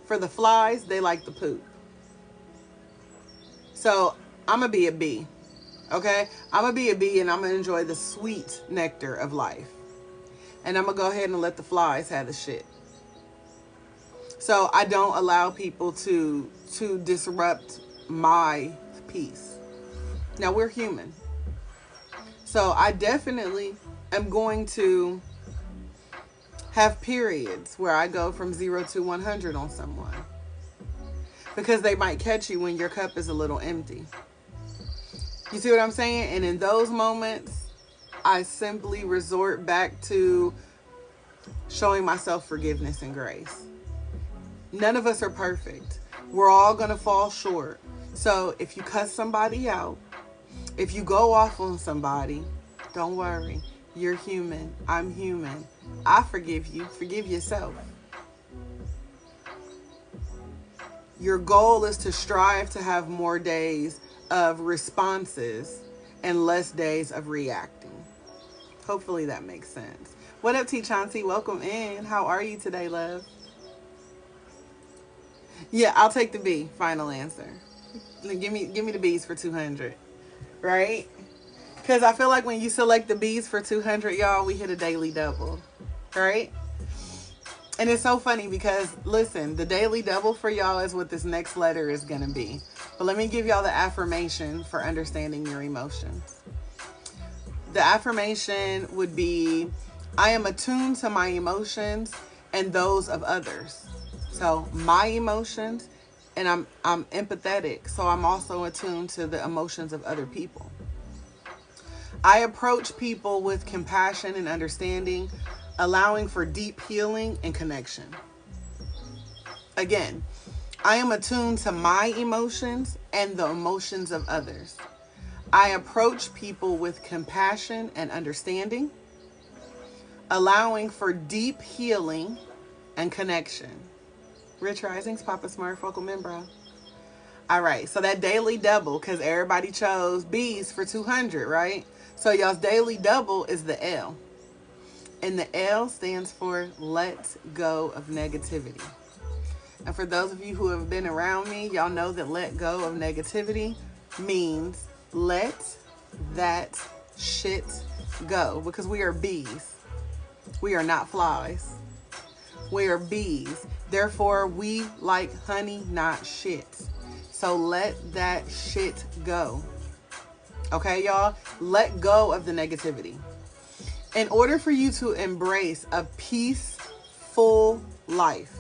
For the flies, they like the poop. So I'm going to be a bee, okay? I'm going to be a bee and I'm going to enjoy the sweet nectar of life. And I'm going to go ahead and let the flies have the shit. So I don't allow people to disrupt my peace. Now, we're human. So I definitely am going to have periods where I go from 0 to 100 on someone. Because they might catch you when your cup is a little empty. You see what I'm saying? And in those moments, I simply resort back to showing myself forgiveness and grace. None of us are perfect. We're all going to fall short. So if you cuss somebody out, if you go off on somebody, don't worry. You're human. I'm human. I forgive you. Forgive yourself. Your goal is to strive to have more days of responses and less days of reacting. Hopefully that makes sense. What up, T. Chauncey? Welcome in. How are you today, love? Yeah, I'll take the B. Final answer. Give me the B's for 200. Right? Because I feel like when you select the B's for 200, y'all, we hit a daily double. Right? And it's so funny because, listen, the daily double for y'all is what this next letter is going to be. But let me give y'all the affirmation for understanding your emotions. The affirmation would be, I am attuned to my emotions and those of others. So my emotions, and I'm empathetic. So I'm also attuned to the emotions of other people. I approach people with compassion and understanding, allowing for deep healing and connection. Again, I am attuned to my emotions and the emotions of others. I approach people with compassion and understanding, allowing for deep healing and connection. Rich Risings, Papa Smurf, welcome in, bro. All right, so that daily double, because everybody chose B's for 200, right? So y'all's daily double is the L. And the L stands for let go of negativity. And for those of you who have been around me, y'all know that let go of negativity means let that shit go. Because we are bees. We are not flies. We are bees. Therefore, we like honey, not shit. So let that shit go. Okay, y'all? Let go of the negativity. In order for you to embrace a peaceful life,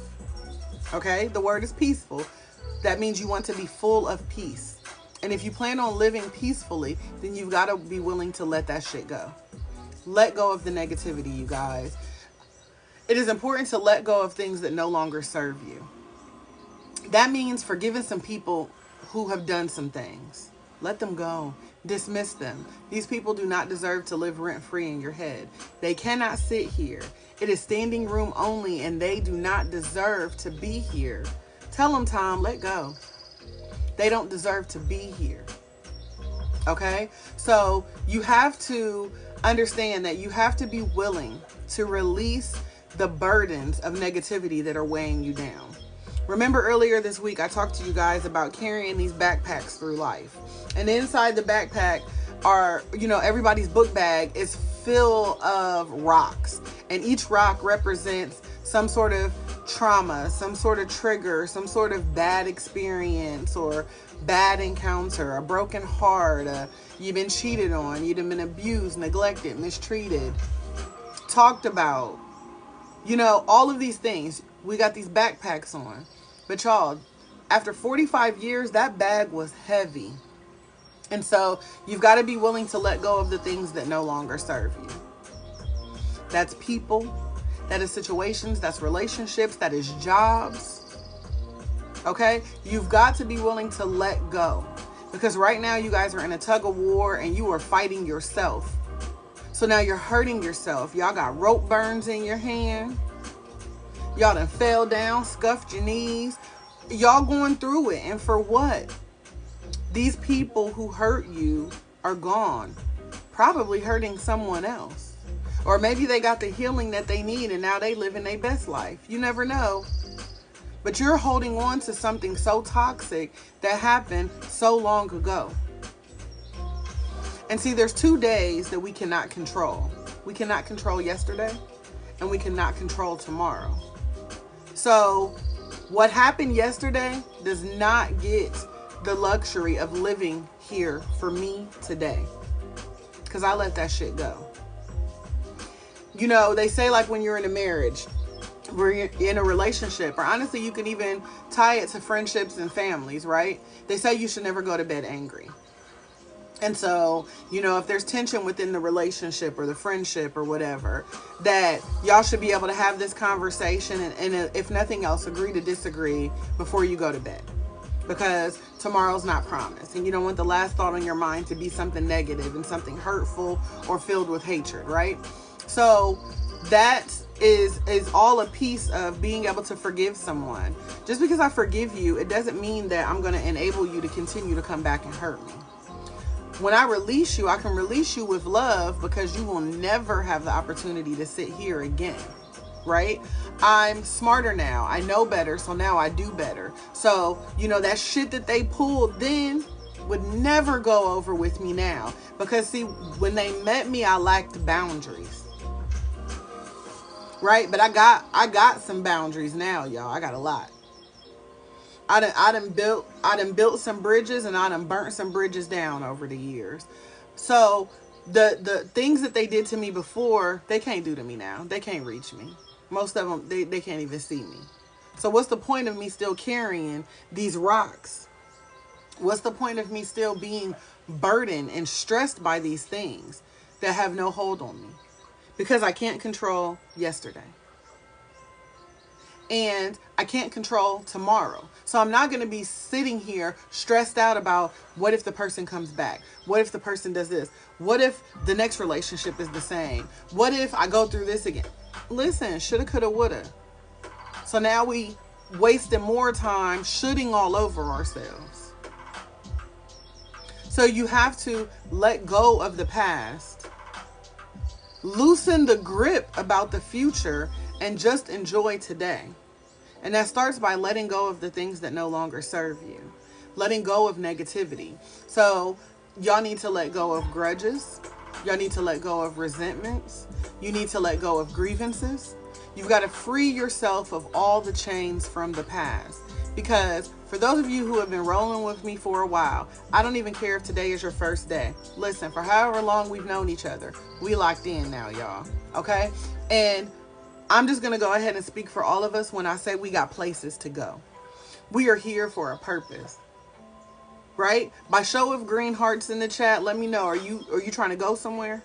okay? The word is peaceful. That means you want to be full of peace. And if you plan on living peacefully, then you've got to be willing to let that shit go. Let go of the negativity, you guys. It is important to let go of things that no longer serve you. That means forgiving some people who have done some things. Let them go. Dismiss them. These people do not deserve to live rent-free in your head. They cannot sit here. It is standing room only, and they do not deserve to be here. Tell them, Tom, let go. They don't deserve to be here. Okay? So you have to understand that you have to be willing to release the burdens of negativity that are weighing you down. Remember earlier this week, I talked to you guys about carrying these backpacks through life. And inside the backpack are, everybody's book bag is full of rocks. And each rock represents some sort of trauma, some sort of trigger, some sort of bad experience or bad encounter, a broken heart, you've been cheated on, you've been abused, neglected, mistreated, talked about, all of these things. We got these backpacks on. But y'all, after 45 years, that bag was heavy. And so you've got to be willing to let go of the things that no longer serve you. That's people, that is situations, that's relationships, that is jobs. Okay? You've got to be willing to let go. Because right now you guys are in a tug of war and you are fighting yourself. So now you're hurting yourself. Y'all got rope burns in your hand. Y'all done fell down, scuffed your knees, Y'all going through it, and for what? These people who hurt you are gone, probably hurting someone else. Or maybe they got the healing that they need and now they living their best life. You never know. But you're holding on to something so toxic that happened so long ago. And see, there's 2 days that we cannot control. We cannot control yesterday, and we cannot control tomorrow. So what happened yesterday does not get the luxury of living here for me today, because I let that shit go. You know, they say, like, when you're in a marriage, we're in a relationship, or honestly, you can even tie it to friendships and families, right? They say you should never go to bed angry. And so, you know, if there's tension within the relationship or the friendship or whatever, that y'all should be able to have this conversation and if nothing else, agree to disagree before you go to bed. Because tomorrow's not promised. And you don't want the last thought on your mind to be something negative and something hurtful or filled with hatred, right? So that is all a piece of being able to forgive someone. Just because I forgive you, it doesn't mean that I'm going to enable you to continue to come back and hurt me. When I release you, I can release you with love, because you will never have the opportunity to sit here again, right? I'm smarter now. I know better, so now I do better. So, you know, that shit that they pulled then would never go over with me now. Because, see, when they met me, I lacked boundaries. Right? But I got some boundaries now, y'all. I got a lot. I done built some bridges, and I done burnt some bridges down over the years. So the things that they did to me before, they can't do to me now. They can't reach me. Most of them, they can't even see me. So what's the point of me still carrying these rocks? What's the point of me still being burdened and stressed by these things that have no hold on me? Because I can't control yesterday. And I can't control tomorrow. So I'm not going to be sitting here stressed out about what if the person comes back? What if the person does this? What if the next relationship is the same? What if I go through this again? Listen, shoulda, coulda, woulda. So now we wasting more time shooting all over ourselves. So you have to let go of the past, loosen the grip about the future, and just enjoy today. And that starts by letting go of the things that no longer serve you. Letting go of negativity. So y'all need to let go of grudges. Y'all need to let go of resentments. You need to let go of grievances. You've got to free yourself of all the chains from the past. Because for those of you who have been rolling with me for a while, I don't even care if today is your first day. Listen, for however long we've known each other, we locked in now, y'all. Okay? And I'm just going to go ahead and speak for all of us when I say we got places to go. We are here for a purpose. Right? By show of green hearts in the chat, let me know. Are you trying to go somewhere?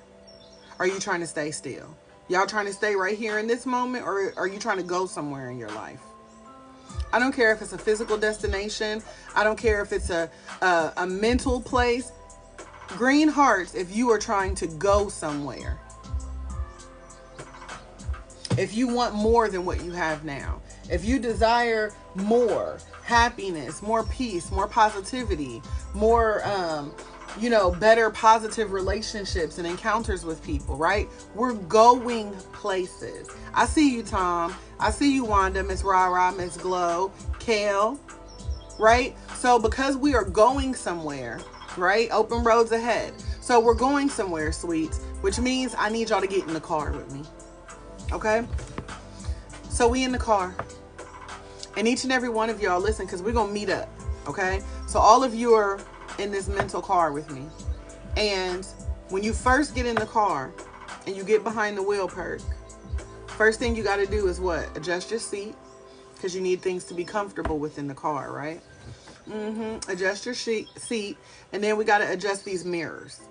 Are you trying to stay still? Y'all trying to stay right here in this moment, or are you trying to go somewhere in your life? I don't care if it's a physical destination. I don't care if it's a mental place. Green hearts if you are trying to go somewhere. If you want more than what you have now. If you desire more happiness, more peace, more positivity, more, better positive relationships and encounters with people, right? We're going places. I see you, Tom. I see you, Wanda, Miss Rara, Miss Glow, Kale, right? So because we are going somewhere, right? Open roads ahead. So we're going somewhere, sweets, which means I need y'all to get in the car with me. Okay? So we in the car. And each and every one of y'all, listen, because we're going to meet up. Okay? So all of you are in this mental car with me. And when you first get in the car and you get behind the wheel perk, first thing you got to do is what? Adjust your seat. Because you need things to be comfortable within the car, right? Adjust your seat. And then we got to adjust these mirrors.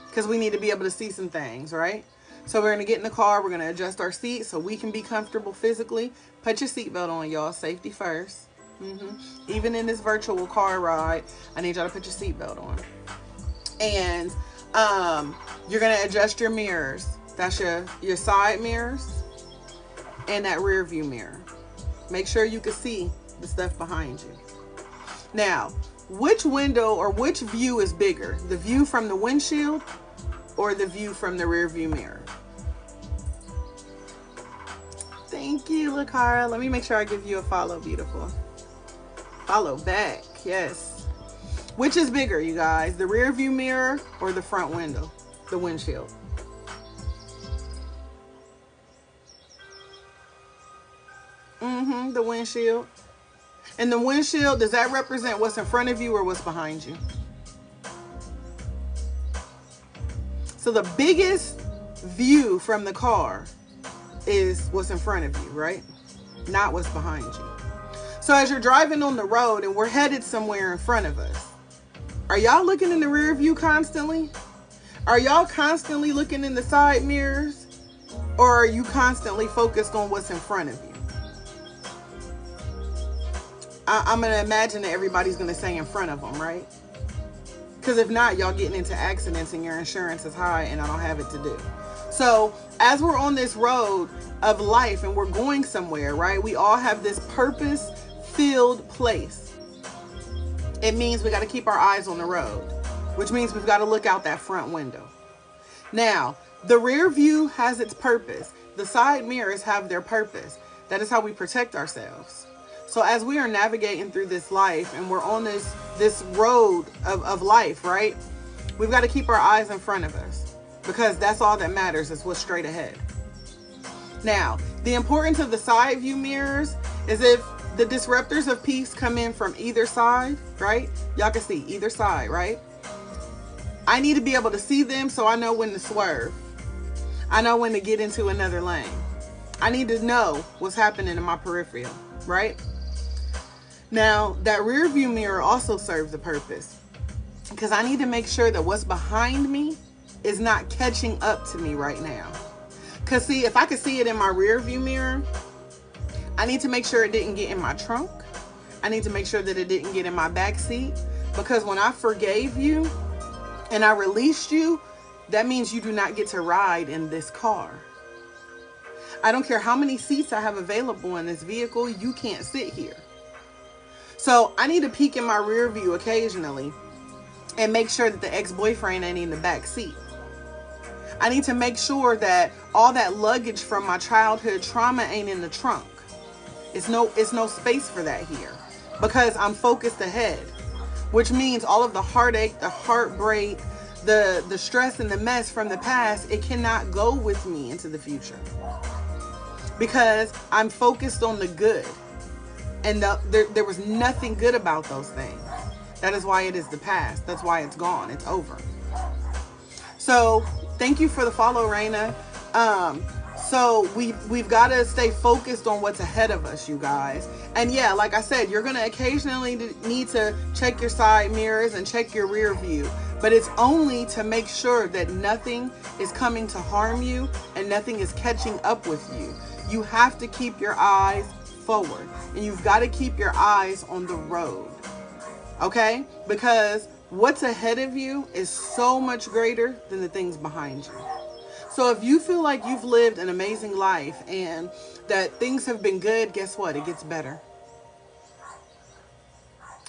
Because we need to be able to see some things, right? So we're going to get in the car. We're going to adjust our seat so we can be comfortable physically. Put your seatbelt on, y'all. Safety first. Even in this virtual car ride, I need y'all to put your seatbelt on. And you're going to adjust your mirrors. That's your side mirrors and that rear view mirror. Make sure you can see the stuff behind you. Now, which window or which view is bigger? The view from the windshield or the view from the rear view mirror? Thank you, Lakara. Let me make sure I give you a follow, beautiful. Follow back, yes. Which is bigger, you guys? The rear view mirror or the front window, the windshield? The windshield. And the windshield, does that represent what's in front of you or what's behind you? So the biggest view from the car is what's in front of you, right? Not what's behind you. So as you're driving on the road and we're headed somewhere in front of us, are y'all looking in the rear view constantly? Are y'all constantly looking in the side mirrors? Or are you constantly focused on what's in front of you? I'm going to imagine that everybody's going to say in front of them, right? Because if not, y'all getting into accidents and your insurance is high and I don't have it to do. So as we're on this road of life and we're going somewhere, right? We all have this purpose-filled place. It means we got to keep our eyes on the road, which means we've got to look out that front window. Now, the rear view has its purpose. The side mirrors have their purpose. That is how we protect ourselves. So as we are navigating through this life and we're on this road of life, right? We've got to keep our eyes in front of us because that's all that matters is what's straight ahead. Now, the importance of the side view mirrors is if the disruptors of peace come in from either side, right? Y'all can see either side, right? I need to be able to see them so I know when to swerve. I know when to get into another lane. I need to know what's happening in my peripheral, right? Now, that rear view mirror also serves a purpose because I need to make sure that what's behind me is not catching up to me right now. Because see, if I could see it in my rear view mirror, I need to make sure it didn't get in my trunk. I need to make sure that it didn't get in my back seat, because when I forgave you and I released you, that means you do not get to ride in this car. I don't care how many seats I have available in this vehicle, you can't sit here. So I need to peek in my rear view occasionally and make sure that the ex-boyfriend ain't in the back seat. I need to make sure that all that luggage from my childhood trauma ain't in the trunk. It's no space for that here because I'm focused ahead, which means all of the heartache, the heartbreak, the stress and the mess from the past, it cannot go with me into the future because I'm focused on the good. And there was nothing good about those things. That is why it is the past. That's why it's gone. It's over. So thank you for the follow, Raina. So we've got to stay focused on what's ahead of us, you guys. And yeah, like I said, you're going to occasionally need to check your side mirrors and check your rear view. But it's only to make sure that nothing is coming to harm you and nothing is catching up with you. You have to keep your eyes forward and you've got to keep your eyes on the road. Okay? Because what's ahead of you is so much greater than the things behind you. So if you feel like you've lived an amazing life and that things have been good, guess what? It gets better.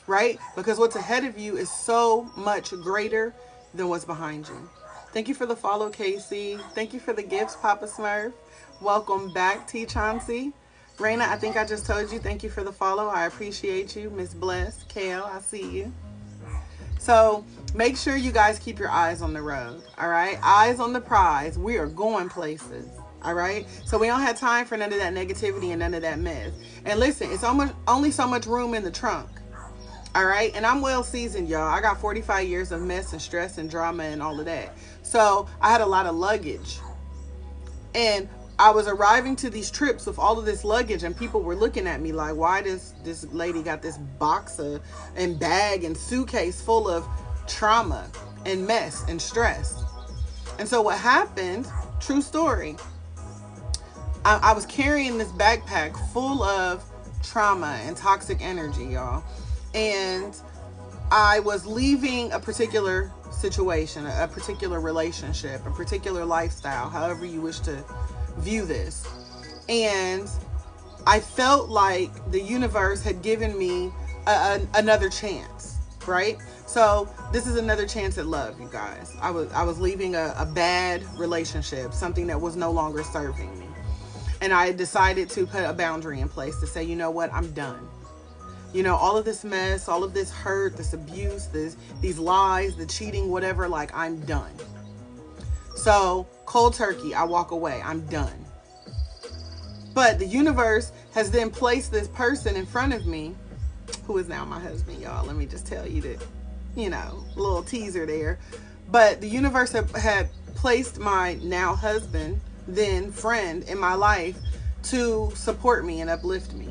Right? Because what's ahead of you is so much greater than what's behind you. Thank you for the follow, Casey. Thank you for the gifts, Papa Smurf. Welcome back, T. Chauncey. Raina, I think I just told you, thank you for the follow. I appreciate you. Miss Bless, Kale, I see you. So make sure you guys keep your eyes on the road, all right? Eyes on the prize. We are going places, all right? So we don't have time for none of that negativity and none of that mess. And listen, it's only so much room in the trunk, all right? And I'm well seasoned, y'all. I got 45 years of mess and stress and drama and all of that. So I had a lot of luggage. And I was arriving to these trips with all of this luggage and people were looking at me like, why does this lady got this box and bag and suitcase full of trauma and mess and stress? And so what happened, true story, I was carrying this backpack full of trauma and toxic energy, y'all. And I was leaving a particular situation, a particular relationship, a particular lifestyle, however you wish to view this. And I felt like the universe had given me another chance, right? So this is another chance at love, you guys. I was leaving a bad relationship, something that was no longer serving me. And I decided to put a boundary in place to say, you know what, I'm done. You know, all of this mess, all of this hurt, this abuse, these lies, the cheating, whatever, like, I'm done. So cold turkey, I walk away. I'm done. But the universe has then placed this person in front of me, who is now my husband, y'all. Let me just tell you that, you know, a little teaser there. But the universe had placed my now husband, then friend, in my life to support me and uplift me.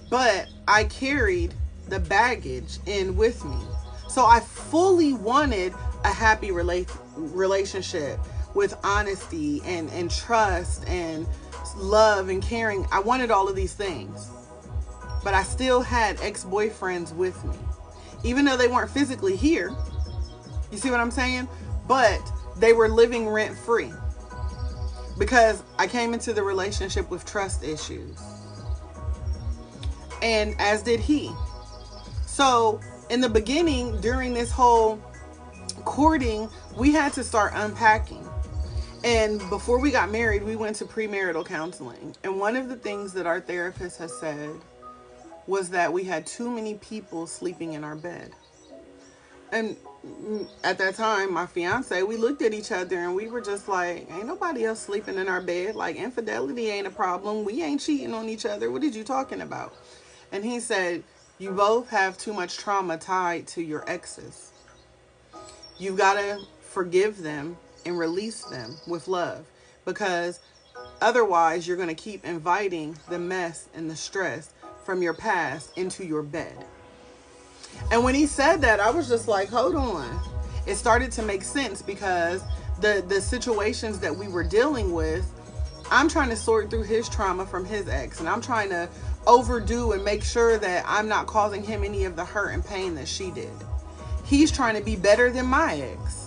But I carried the baggage in with me. So I fully wanted a happy relationship with honesty and trust and love and caring. I wanted all of these things. But I still had ex-boyfriends with me. Even though they weren't physically here. You see what I'm saying? But they were living rent-free. Because I came into the relationship with trust issues. And as did he. So in the beginning, during this whole courting, we had to start unpacking. And before we got married, we went to premarital counseling. And one of the things that our therapist has said was that we had too many people sleeping in our bed. And at that time, my fiance, we looked at each other and we were just like, ain't nobody else sleeping in our bed. Like, infidelity ain't a problem. We ain't cheating on each other. What are you talking about? And he said, you both have too much trauma tied to your exes. You've got to forgive them and release them with love, because otherwise you're going to keep inviting the mess and the stress from your past into your bed. And when he said that, I was just like, hold on. It started to make sense, because the situations that we were dealing with, I'm trying to sort through his trauma from his ex, and I'm trying to overdo and make sure that I'm not causing him any of the hurt and pain that she did. He's trying to be better than my ex,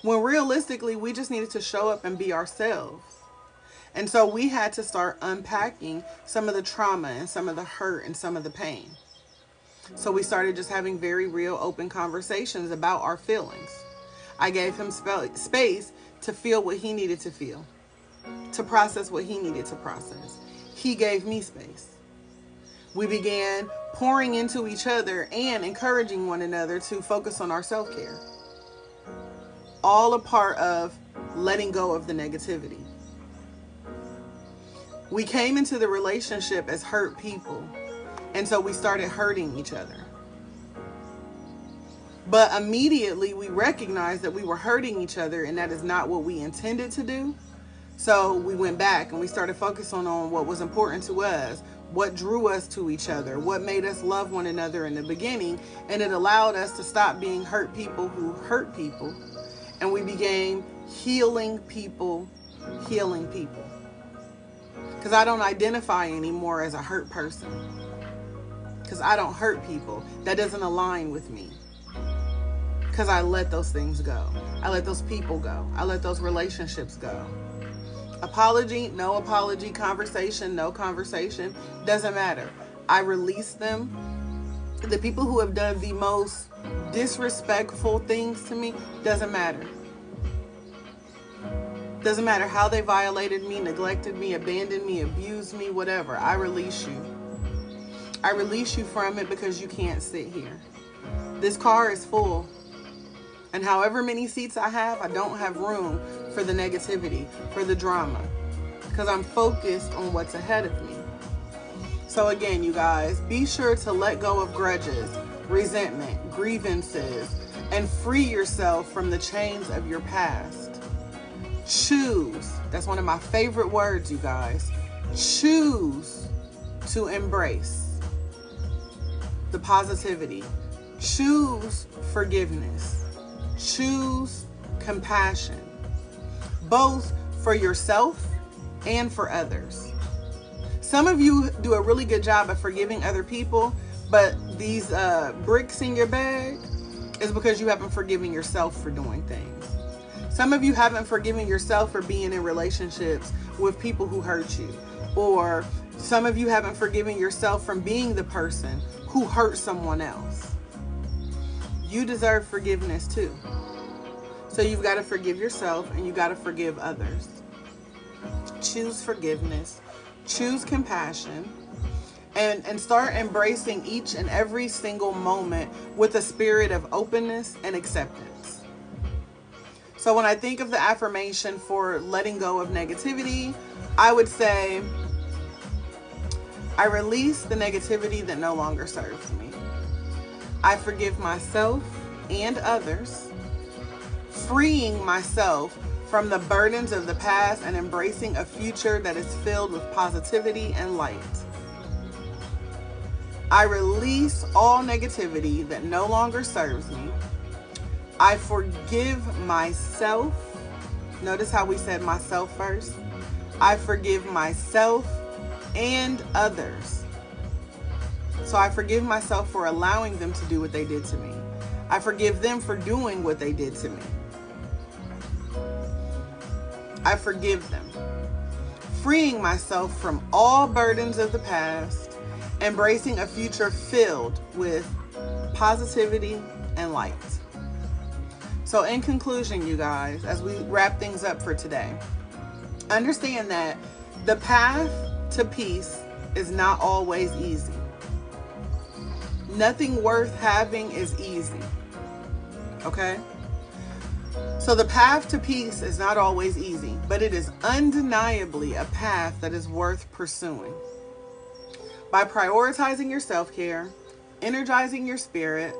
when realistically we just needed to show up and be ourselves. And so we had to start unpacking some of the trauma and some of the hurt and some of the pain. So we started just having very real open conversations about our feelings. I gave him space to feel what he needed to feel, to process what he needed to process. He gave me space. We began pouring into each other and encouraging one another to focus on our self-care. All a part of letting go of the negativity. We came into the relationship as hurt people, and so we started hurting each other. But immediately we recognized that we were hurting each other, and that is not what we intended to do. So we went back and we started focusing on what was important to us, what drew us to each other, what made us love one another in the beginning. And it allowed us to stop being hurt people who hurt people. And we became healing people, healing people. Because I don't identify anymore as a hurt person. Because I don't hurt people. That doesn't align with me. Because I let those things go. I let those people go. I let those relationships go. Apology, no apology. Conversation, no conversation. Doesn't matter. I release them. The people who have done the most disrespectful things to me, doesn't matter. Doesn't matter how they violated me, neglected me, abandoned me, abused me, whatever. I release you. I release you from it, because you can't sit here. This car is full. And however many seats I have, I don't have room for the negativity, for the drama, because I'm focused on what's ahead of me. So again, you guys, be sure to let go of grudges, resentment, grievances, and free yourself from the chains of your past. Choose. That's one of my favorite words, you guys. Choose to embrace the positivity. Choose forgiveness. Choose compassion, both for yourself and for others. Some of you do a really good job of forgiving other people, but these bricks in your bag is because you haven't forgiven yourself for doing things. Some of you haven't forgiven yourself for being in relationships with people who hurt you, or Some of you haven't forgiven yourself from being the person who hurt someone else. You deserve forgiveness too. So you've got to forgive yourself and you got to forgive others. Choose forgiveness. Choose compassion. And start embracing each and every single moment with a spirit of openness and acceptance. So when I think of the affirmation for letting go of negativity, I would say, I release the negativity that no longer serves me. I forgive myself and others, freeing myself from the burdens of the past and embracing a future that is filled with positivity and light. I release all negativity that no longer serves me. I forgive myself. Notice how we said myself first. I forgive myself and others. So I forgive myself for allowing them to do what they did to me. I forgive them for doing what they did to me. I forgive them. Freeing myself from all burdens of the past, embracing a future filled with positivity and light. So in conclusion, you guys, as we wrap things up for today, understand that the path to peace is not always easy. Nothing worth having is easy. Okay? So the path to peace is not always easy, but it is undeniably a path that is worth pursuing. By prioritizing your self-care, energizing your spirit,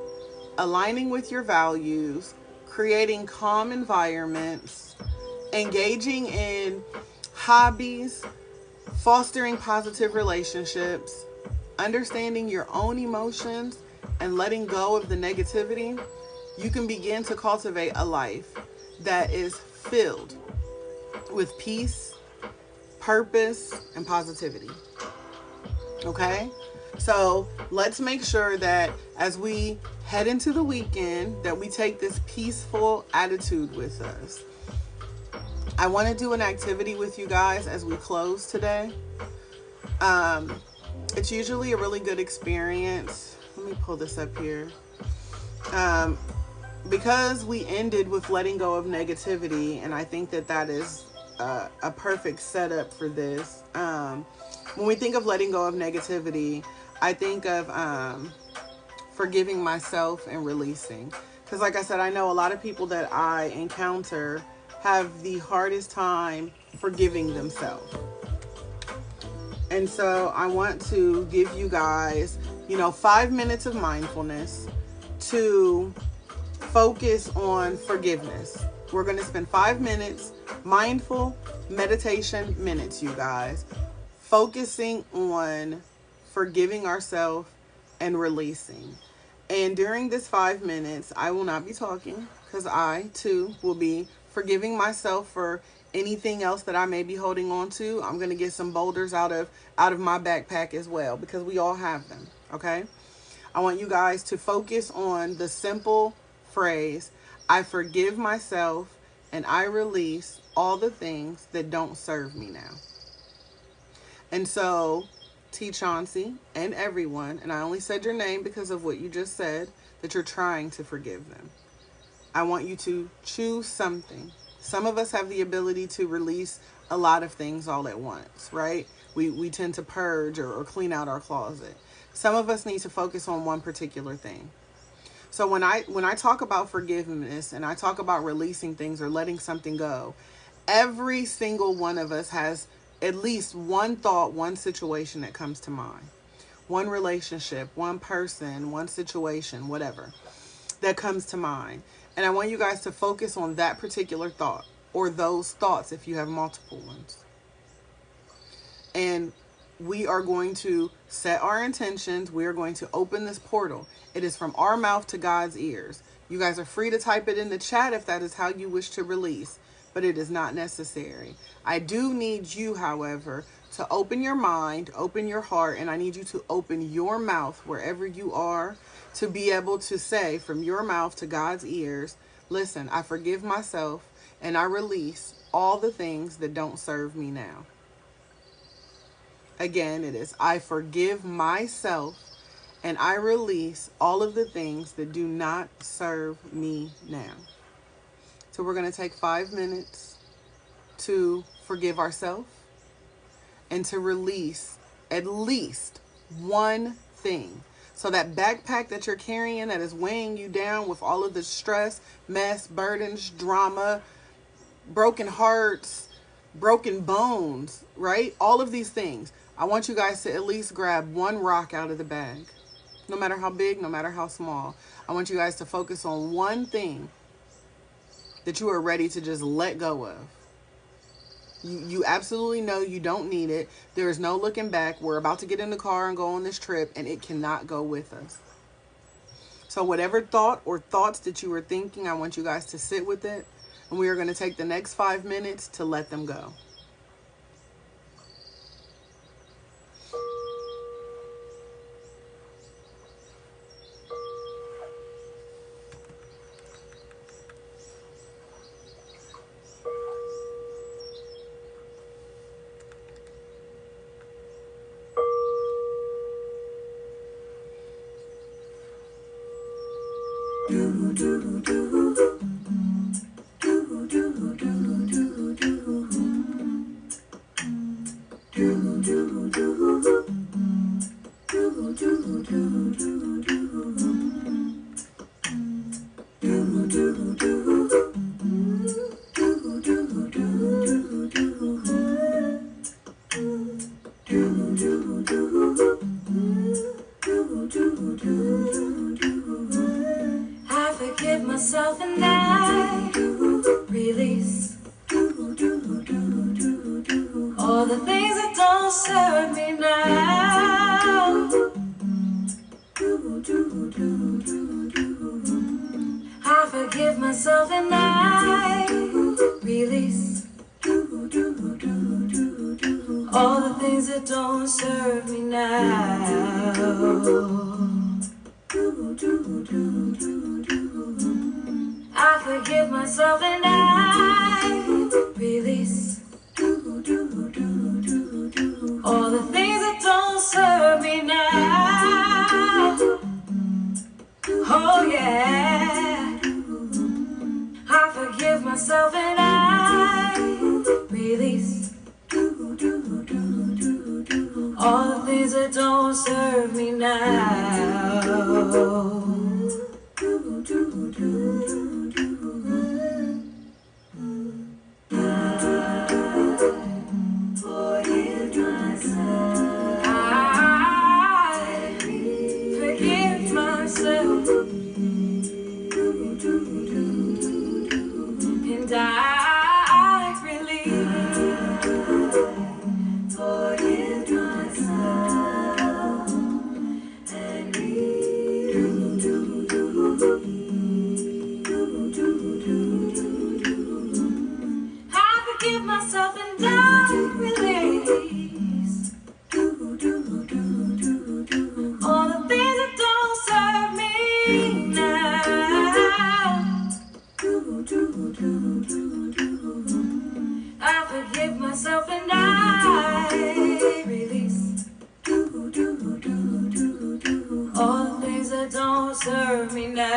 aligning with your values, creating calm environments, engaging in hobbies, fostering positive relationships, understanding your own emotions, and letting go of the negativity, you can begin to cultivate a life that is filled with peace, purpose, and positivity. Okay? So let's make sure that as we head into the weekend, that we take this peaceful attitude with us. I want to do an activity with you guys as we close today. It's usually a really good experience. Let me pull this up here. Because we ended with letting go of negativity, and I think that that is a perfect setup for this. When we think of letting go of negativity, I think of forgiving myself and releasing. Because like I said, I know a lot of people that I encounter have the hardest time forgiving themselves. And so I want to give you guys, 5 minutes of mindfulness to focus on forgiveness. We're going to spend 5 minutes, mindful meditation minutes, you guys, focusing on forgiving ourselves and releasing. And during this 5 minutes, I will not be talking because I too will be forgiving myself for anything else that I may be holding on to. I'm going to get some boulders out of my backpack as well, because we all have them. Okay. I want you guys to focus on the simple phrase, I forgive myself and I release all the things that don't serve me now. And so T. Chauncey and everyone, and I only said your name because of what you just said, that you're trying to forgive them. I want you to choose something. Some of us have the ability to release a lot of things all at once, right? We tend to purge or clean out our closet. Some of us need to focus on one particular thing. So when I talk about forgiveness and I talk about releasing things or letting something go, every single one of us has at least one thought, one situation that comes to mind. One relationship, one person, one situation, whatever, that comes to mind. And I want you guys to focus on that particular thought, or those thoughts if you have multiple ones. And we are going to set our intentions. We are going to open this portal. It is from our mouth to God's ears. You guys are free to type it in the chat if that is how you wish to release, but it is not necessary. I do need you, however, to open your mind, open your heart, and I need you to open your mouth wherever you are to be able to say from your mouth to God's ears, listen, I forgive myself and I release all the things that don't serve me now. Again, it is, I forgive myself and I release all of the things that do not serve me now. So we're going to take 5 minutes to forgive ourselves and to release at least one thing. So that backpack that you're carrying that is weighing you down with all of the stress, mess, burdens, drama, broken hearts, broken bones, right? All of these things. I want you guys to at least grab one rock out of the bag. No matter how big, no matter how small. I want you guys to focus on one thing that you are ready to just let go of. You absolutely know you don't need it. There is no looking back. We're about to get in the car and go on this trip, and it cannot go with us. So whatever thought or thoughts that you were thinking, I want you guys to sit with it. And we are going to take the next 5 minutes to let them go. I forgive myself and I release all the things that don't serve me now. I forgive myself and I release all the things that don't serve me now. I forgive myself and I release all the things that don't serve me now. Oh yeah. I forgive myself and I release all the things that don't serve me now. Forgive myself. I forgive myself. And I release. Forgive myself. And I forgive myself and I release all the things that don't serve me now. I forgive myself and I release all the things that don't serve me now.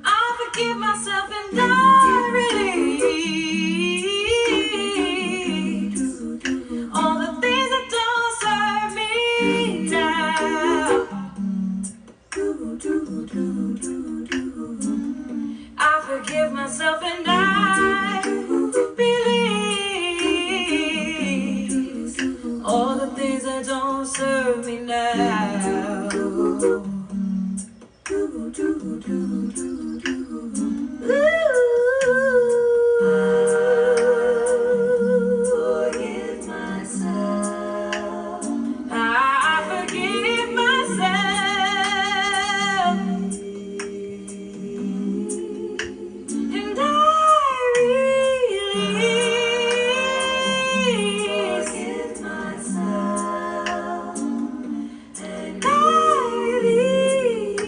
I forgive myself and I release all the things that don't serve me now. I forgive myself and I release all the things that don't serve me now. Forgive myself. I forgive myself. And I release. Forgive myself. And I release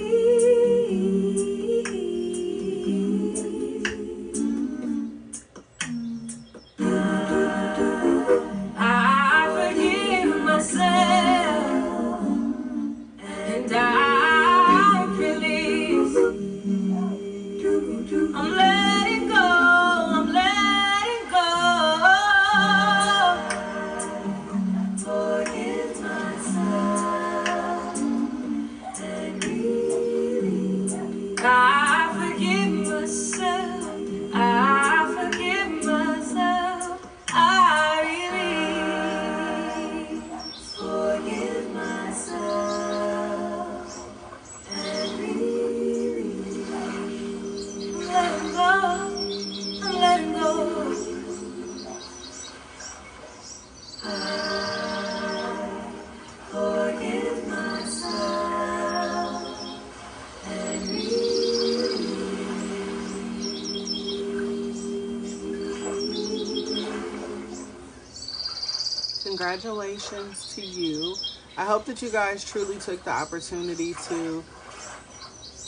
congratulations to you. I hope that you guys truly took the opportunity to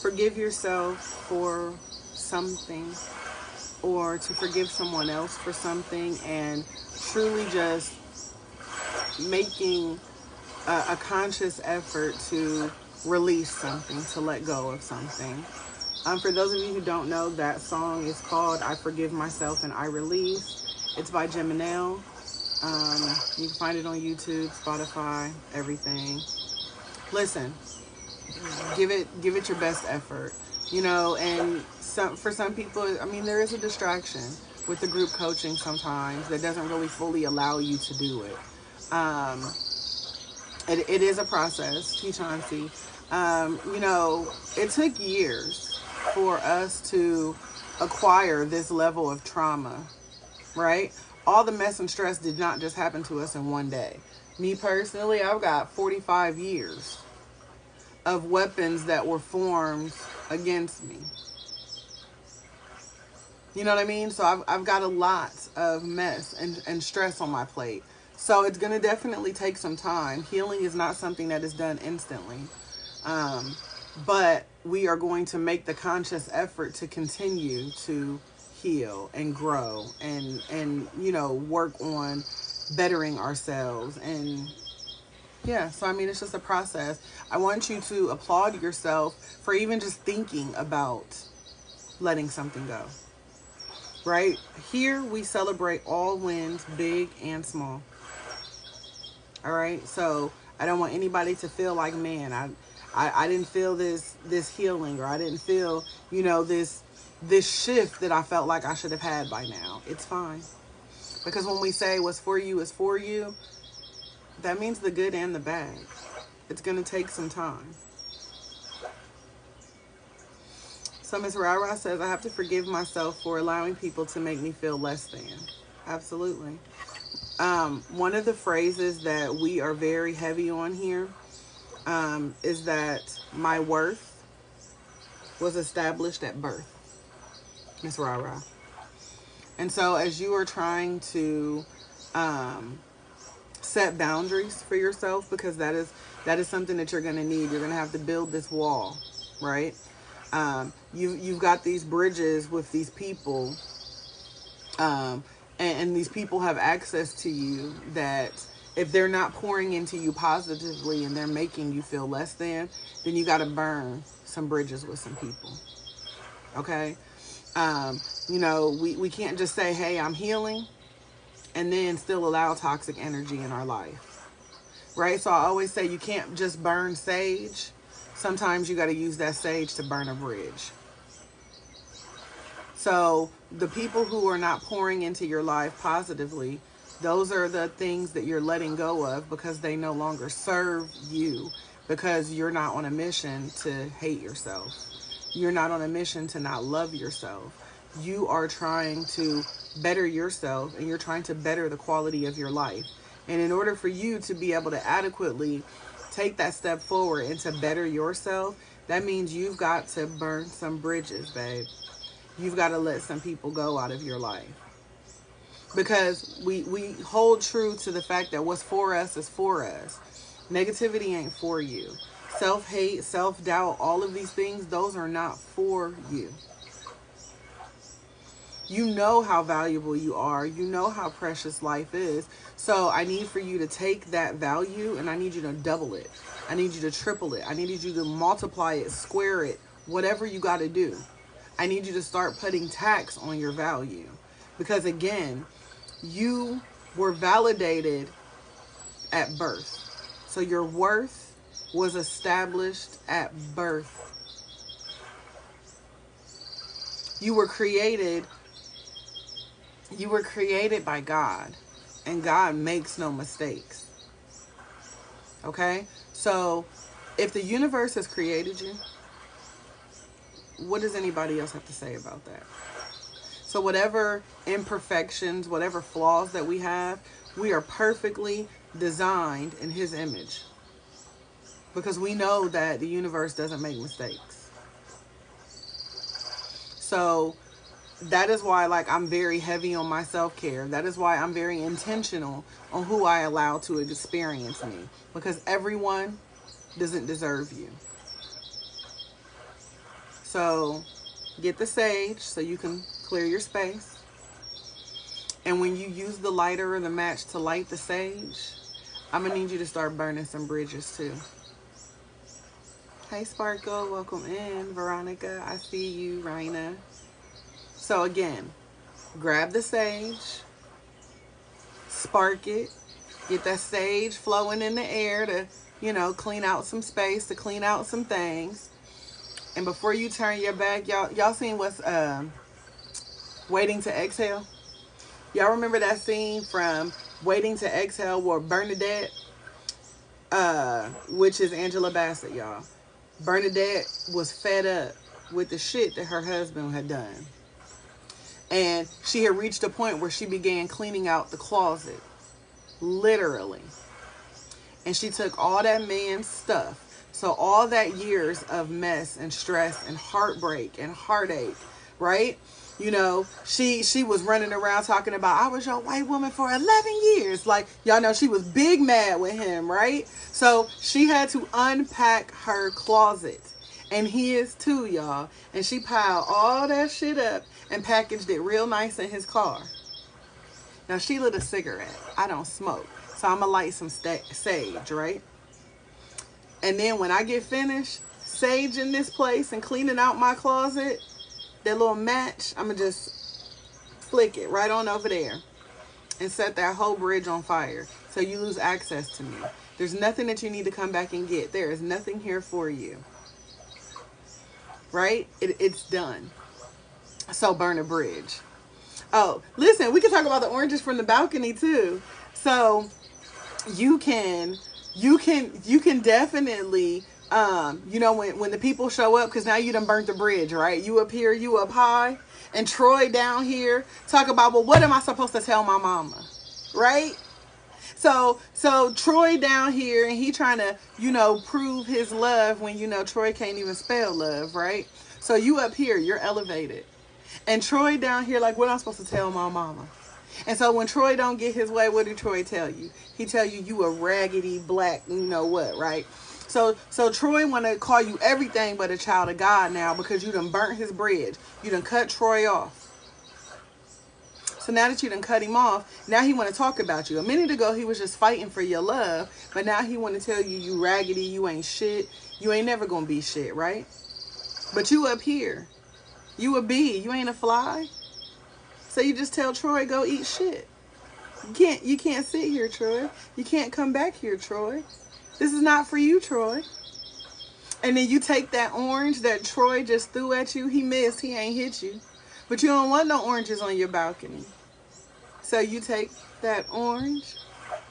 forgive yourself for something, or to forgive someone else for something, and truly just making a conscious effort to release something, to let go of something. For those of you who don't know, that song is called I Forgive Myself and I Release. It's by Geminale. You can find it on YouTube, Spotify, everything. Listen, give it your best effort. And for some people, I mean, there is a distraction with the group coaching sometimes that doesn't really fully allow you to do it. Um, it is a process, T-Chauncey. It took years for us to acquire this level of trauma, right? All the mess and stress did not just happen to us in one day. Me personally, I've got 45 years of weapons that were formed against me. You know what I mean? So I've got a lot of mess and stress on my plate. So it's going to definitely take some time. Healing is not something that is done instantly. But we are going to make the conscious effort to continue to heal and grow and work on bettering ourselves. And yeah, so I mean, it's just a process. I want you to applaud yourself for even just thinking about letting something go. Right? Here we celebrate all wins, big and small. All right? So I don't want anybody to feel like, man, I didn't feel this healing, or I didn't feel, this shift that I felt like I should have had by now. It's fine. Because when we say what's for you is for you, that means the good and the bad. It's going to take some time. So Ms. Rara says, I have to forgive myself for allowing people to make me feel less than. Absolutely. One of the phrases that we are very heavy on here is that my worth was established at birth, Ms. Rara. And so as you are trying to set boundaries for yourself, because that is something that you're going to need. You're going to have to build this wall, right? You've got these bridges with these people, and these people have access to you that if they're not pouring into you positively and they're making you feel less than, then you got to burn some bridges with some people. Okay? We can't just say, hey, I'm healing, and then still allow toxic energy in our life. Right? So I always say you can't just burn sage. Sometimes you got to use that sage to burn a bridge. So the people who are not pouring into your life positively, those are the things that you're letting go of because they no longer serve you, because you're not on a mission to hate yourself. You're not on a mission to not love yourself. You are trying to better yourself, and you're trying to better the quality of your life. And in order for you to be able to adequately take that step forward and to better yourself, that means you've got to burn some bridges, babe. You've got to let some people go out of your life. Because we hold true to the fact that what's for us is for us. Negativity ain't for you. Self-hate, self-doubt, all of these things, those are not for you. You know how valuable you are. You know how precious life is. So I need for you to take that value and I need you to double it. I need you to triple it. I need you to multiply it, square it, whatever you got to do. I need you to start putting tax on your value. Because again, you were validated at birth. So your worth was established at birth. You were created by God, and God makes no mistakes. Okay? So if the universe has created you, what does anybody else have to say about that? So whatever imperfections, whatever flaws that we have, we are perfectly designed in His image. Because we know that the universe doesn't make mistakes. So that is why, like, I'm very heavy on my self-care. That is why I'm very intentional on who I allow to experience me, because everyone doesn't deserve you. So get the sage so you can clear your space. And when you use the lighter or the match to light the sage, I'm going to need you to start burning some bridges too. Hey, Sparkle. Welcome in. Veronica, I see you. Raina. So again, grab the sage, spark it, get that sage flowing in the air to, clean out some space, to clean out some things. And before you turn your back, y'all seen what's Waiting to Exhale? Y'all remember that scene from Waiting to Exhale where Bernadette, which is Angela Bassett, y'all. Bernadette was fed up with the shit that her husband had done. And she had reached a point where she began cleaning out the closet. Literally. And she took all that man's stuff. So all that years of mess and stress and heartbreak and heartache, right? She was running around talking about, I was your white woman for 11 years. Like, y'all know she was big mad with him, right? So she had to unpack her closet. And his too, y'all. And she piled all that shit up and packaged it real nice in his car. Now, she lit a cigarette. I don't smoke. So I'm going to light some sage, right? And then when I get finished saging this place and cleaning out my closet, that little match, I'm going to just flick it right on over there and set that whole bridge on fire so you lose access to me. There's nothing that you need to come back and get. There is nothing here for you. Right? It's done. So burn a bridge. Oh, listen, we can talk about the oranges from the balcony too. So you can definitely, when the people show up, because now you done burnt the bridge, right? You up here, you up high, and Troy down here talk about, well, what am I supposed to tell my mama, right? So Troy down here, and he trying to, prove his love when, Troy can't even spell love, right? So you up here, you're elevated. And Troy down here, like, what am I supposed to tell my mama? And so when Troy don't get his way, what did Troy tell you? He tell you a raggedy black, what, right? So Troy want to call you everything but a child of God now because you done burnt his bridge. You done cut Troy off. So now that you done cut him off, now he want to talk about you. A minute ago, he was just fighting for your love, but now he want to tell you raggedy, you ain't shit. You ain't never going to be shit, right? But you up here. You a bee. You ain't a fly. So you just tell Troy, go eat shit. You can't sit here, Troy. You can't come back here, Troy. This is not for you, Troy. And then you take that orange that Troy just threw at you. He missed. He ain't hit you. But you don't want no oranges on your balcony. So you take that orange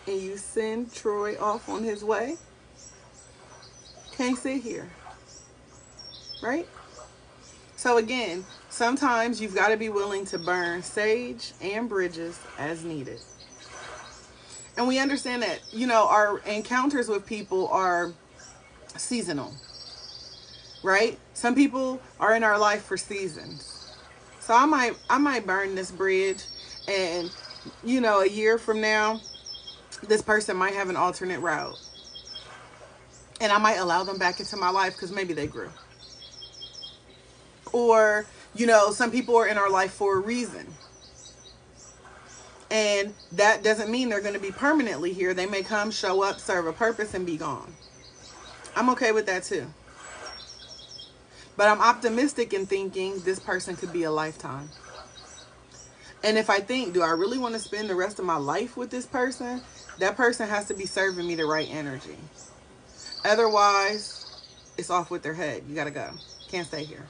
and you send Troy off on his way. Can't sit here. Right? So again, sometimes you've got to be willing to burn sage and bridges as needed. And we understand that, our encounters with people are seasonal, right? Some people are in our life for seasons. So I might burn this bridge and, a year from now, this person might have an alternate route. And I might allow them back into my life because maybe they grew. Or, some people are in our life for a reason. And that doesn't mean they're going to be permanently here. They may come, show up, serve a purpose, and be gone. I'm okay with that too. But I'm optimistic in thinking this person could be a lifetime. And if I think, do I really want to spend the rest of my life with this person? That person has to be serving me the right energy. Otherwise, it's off with their head. You got to go. Can't stay here.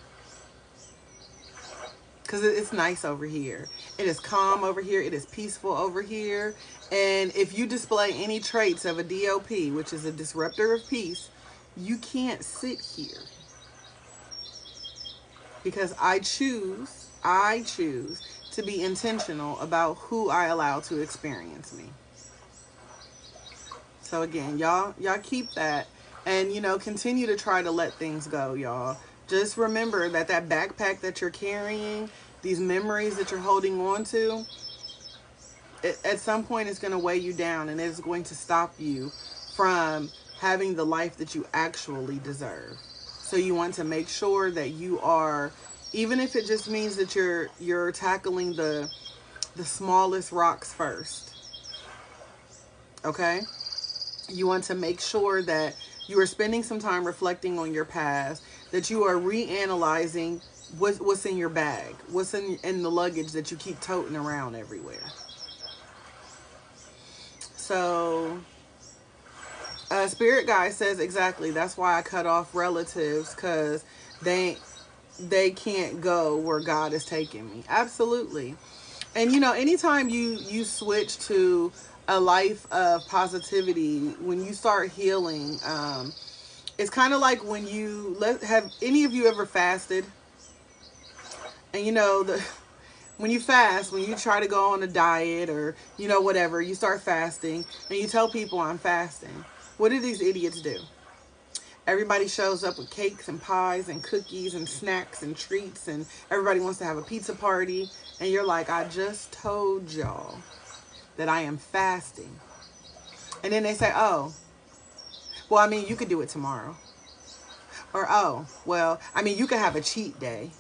Because it's nice over here. It is calm over here. It is peaceful over here. And if you display any traits of a DOP, which is a disruptor of peace, you can't sit here. Because I choose to be intentional about who I allow to experience me. So again, y'all keep that. And, continue to try to let things go, y'all. Just remember that backpack that you're carrying, these memories that you're holding on to, at some point it's going to weigh you down, and it's going to stop you from having the life that you actually deserve. So you want to make sure that you are, even if it just means that you're tackling the smallest rocks first. Okay? You want to make sure that you are spending some time reflecting on your past, that you are reanalyzing what's in your bag, what's in the luggage that you keep toting around everywhere. So, Spirit Guy says exactly. That's why I cut off relatives, because they they can't go where God is taking me. Absolutely. And anytime you switch to a life of positivity, when you start healing, it's kind of like when have any of you ever fasted? And when you fast, when you try to go on a diet, or whatever, you start fasting and you tell people I'm fasting. What do these idiots do? Everybody shows up with cakes and pies and cookies and snacks and treats, and everybody wants to have a pizza party. And you're like, I just told y'all that I am fasting. And then they say, oh, well, I mean, you could do it tomorrow. Or, oh, well, I mean, you could have a cheat day.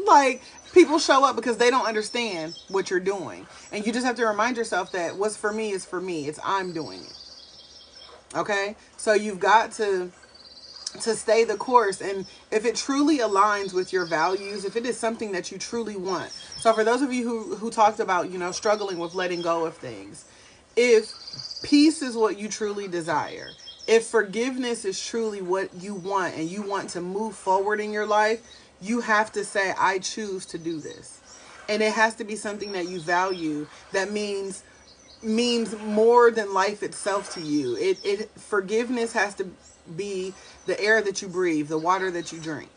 Like, people show up because they don't understand what you're doing. And you just have to remind yourself that what's for me is for me. It's I'm doing it. Okay? So you've got to stay the course. And if it truly aligns with your values, if it is something that you truly want. So for those of you who talked about, struggling with letting go of things, if peace is what you truly desire, if forgiveness is truly what you want, and you want to move forward in your life, you have to say, I choose to do this. And it has to be something that you value, that means more than life itself to you. Forgiveness has to be the air that you breathe, the water that you drink.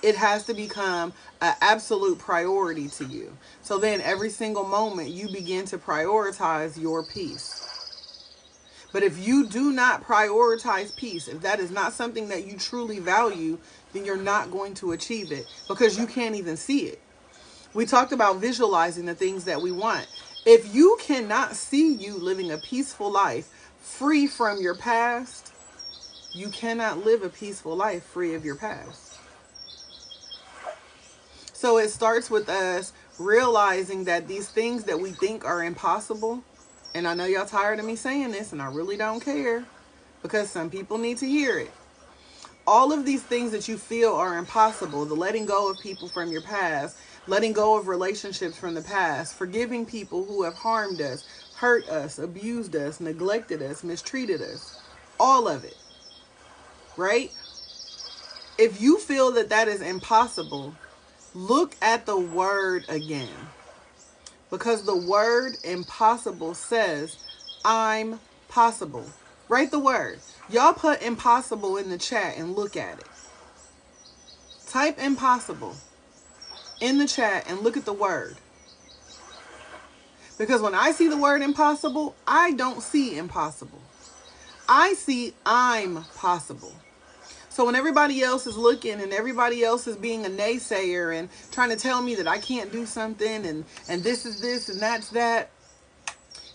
It has to become an absolute priority to you. So then every single moment you begin to prioritize your peace. But if you do not prioritize peace, if that is not something that you truly value, then you're not going to achieve it, because you can't even see it. We talked about visualizing the things that we want. If you cannot see you living a peaceful life free from your past, you cannot live a peaceful life free of your past. So it starts with us realizing that these things that we think are impossible, and I know y'all tired of me saying this, and I really don't care, because some people need to hear it. All of these things that you feel are impossible, the letting go of people from your past, letting go of relationships from the past, forgiving people who have harmed us, hurt us, abused us, neglected us, mistreated us, all of it, right? If you feel that that is impossible, look at the word again. Because the word impossible says, I'm possible. Write the word. Y'all put impossible in the chat and look at it. Type impossible in the chat and look at the word. Because when I see the word impossible, I don't see impossible. I see I'm possible. So when everybody else is looking and everybody else is being a naysayer and trying to tell me that I can't do something and this is this and that's that,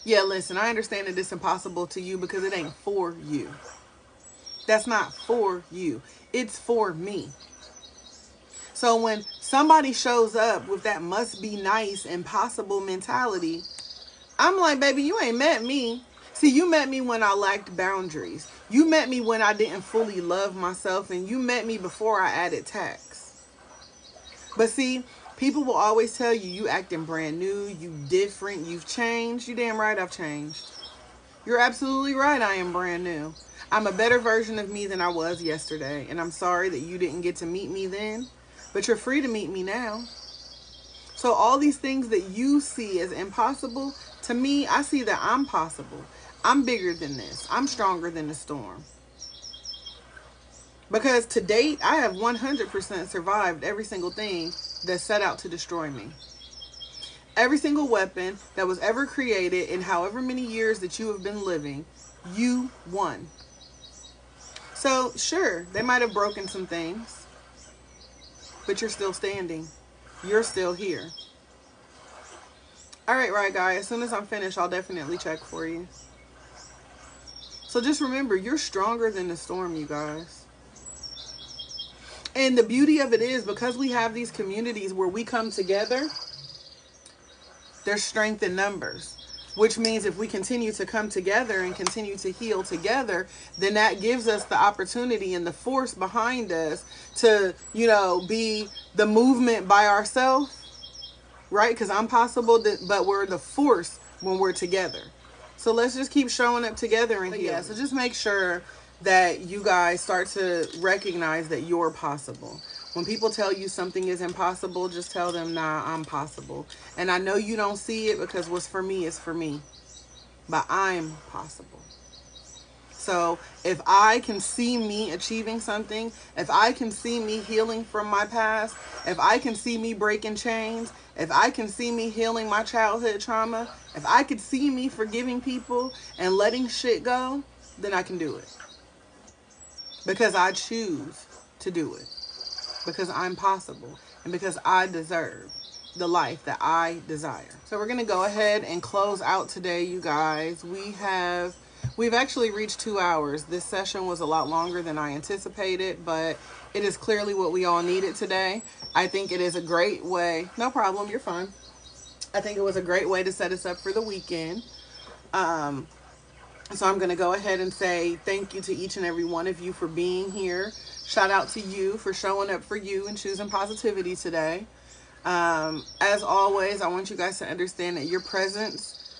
yeah, listen, I understand that it's impossible to you because it ain't for you. That's not for you. It's for me. So when somebody shows up with that must be nice, impossible mentality, I'm like, baby, you ain't met me. See, you met me when I lacked boundaries. You met me when I didn't fully love myself, and you met me before I added tax. But see, people will always tell you, you acting brand new, you different, you've changed. You damn right I've changed. You're absolutely right, I am brand new. I'm a better version of me than I was yesterday, and I'm sorry that you didn't get to meet me then, but you're free to meet me now. So all these things that you see as impossible, to me, I see that I'm possible. I'm bigger than this. I'm stronger than the storm. Because to date, I have 100% survived every single thing that set out to destroy me. Every single weapon that was ever created in however many years that you have been living, you won. So sure, they might have broken some things, but you're still standing. you're still here. All right, right, guys. As soon as I'm finished, I'll definitely check for you. So just remember, you're stronger than the storm, you guys. And the beauty of it is, because we have these communities where we come together, there's strength in numbers. Which means if we continue to come together and continue to heal together, then that gives us the opportunity and the force behind us to, be the movement by ourselves, right? Because I'm possible, but we're the force when we're together. So let's just keep showing up together and heal. Yeah, so just make sure that you guys start to recognize that you're possible. When people tell you something is impossible, just tell them, nah, I'm possible. And I know you don't see it because what's for me is for me. But I'm possible. So if I can see me achieving something, if I can see me healing from my past, if I can see me breaking chains, if I can see me healing my childhood trauma, if I could see me forgiving people and letting shit go, then I can do it. Because I choose to do it. Because I'm possible. And because I deserve the life that I desire. So we're going to go ahead and close out today, you guys. We've actually reached 2 hours. This session was a lot longer than I anticipated, but it is clearly what we all needed today. I think it is a great way. No problem, you're fine. I think it was a great way to set us up for the weekend. So I'm going to go ahead and say thank you to each and every one of you for being here. Shout out to you for showing up for you and choosing positivity today. As always, I want you guys to understand that your presence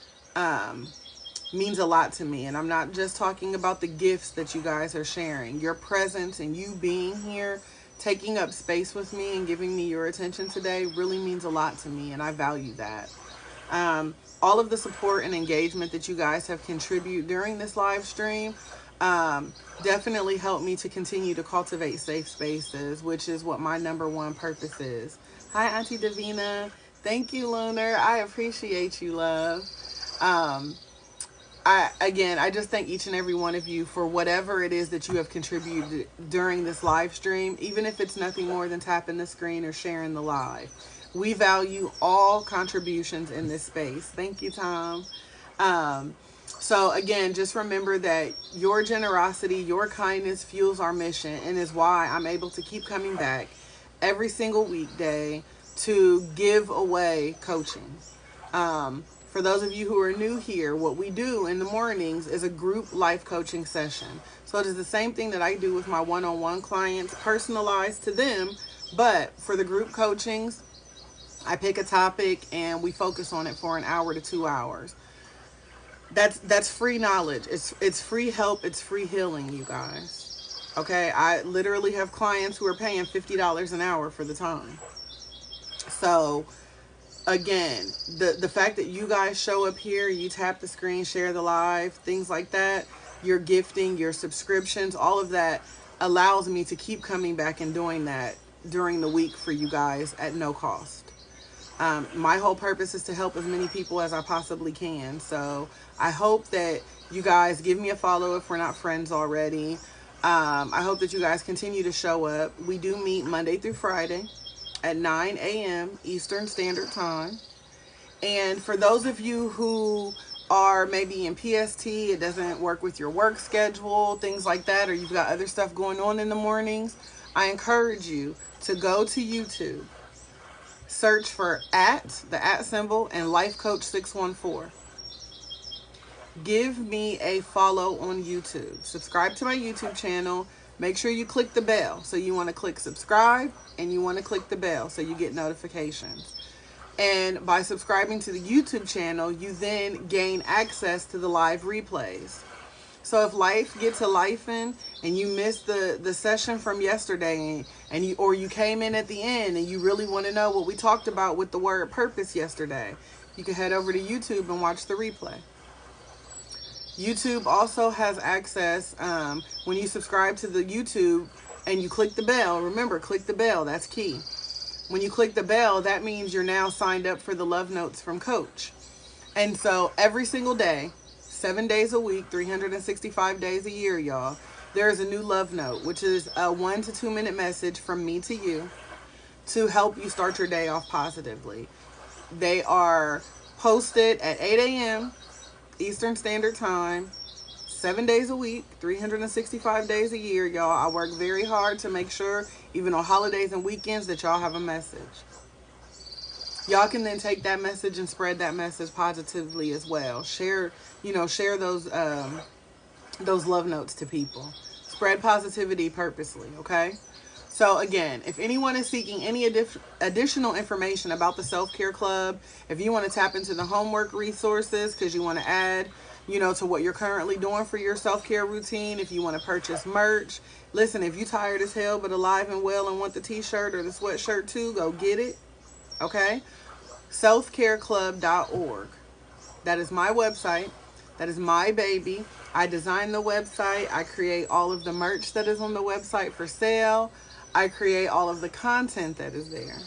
means a lot to me. And I'm not just talking about the gifts that you guys are sharing. Your presence and you being here, taking up space with me and giving me your attention today really means a lot to me. And I value that. All of the support and engagement that you guys have contributed during this live stream definitely helped me to continue to cultivate safe spaces, which is what my number one purpose is. Hi, Auntie Davina. Thank you, Lunar. I appreciate you, love. I just thank each and every one of you for whatever it is that you have contributed during this live stream, even if it's nothing more than tapping the screen or sharing the live. We value all contributions in this space. Thank you, Tom. So again, just remember that your generosity, your kindness fuels our mission and is why I'm able to keep coming back every single weekday to give away coaching. For those of you who are new here, what we do in the mornings is a group life coaching session. So it is the same thing that I do with my one-on-one clients, personalized to them, but for the group coachings, I pick a topic and we focus on it for an hour to 2 hours. That's free knowledge. It's free help. It's free healing, you guys. Okay, I literally have clients who are paying $50 an hour for the time. So again, the fact that you guys show up here, you tap the screen, share the live, things like that, your gifting, your subscriptions, all of that allows me to keep coming back and doing that during the week for you guys at no cost. My whole purpose is to help as many people as I possibly can. So I hope that you guys give me a follow if we're not friends already. I hope that you guys continue to show up. We do meet Monday through Friday at 9 a.m. Eastern Standard Time. And for those of you who are maybe in PST, it doesn't work with your work schedule, things like that, or you've got other stuff going on in the mornings, I encourage you to go to YouTube. Search for the @ symbol, and Life Coach 614. Give me a follow on YouTube. Subscribe to my YouTube channel. Make sure you click the bell. So you want to click subscribe and you want to click the bell so you get notifications. And by subscribing to the YouTube channel, you then gain access to the live replays. So if life gets a lifing and you missed the session from yesterday and you came in at the end and you really want to know what we talked about with the word purpose yesterday, you can head over to YouTube and watch the replay. YouTube also has access when you subscribe to the YouTube and you click the bell. Remember, click the bell. That's key. When you click the bell, that means you're now signed up for the Love Notes from Coach. And so every single day, 7 days a week, 365 days a year, y'all, there is a new love note, which is a 1 to 2 minute message from me to you to help you start your day off positively. They are posted at 8 a.m. Eastern Standard Time, 7 days a week, 365 days a year, y'all. I work very hard to make sure, even on holidays and weekends, that y'all have a message. Y'all can then take that message and spread that message positively as well. Share those love notes to people. Spread positivity purposely, okay? So again, if anyone is seeking any additional information about the Self-Care Club, if you want to tap into the homework resources because you want to add, to what you're currently doing for your self-care routine, if you want to purchase merch, listen, if you tired as hell but alive and well and want the t-shirt or the sweatshirt too, go get it, okay? selfcareclub.org. That is my website. That is my baby. I design the website. I create all of the merch that is on the website for sale. I create all of the content that is there.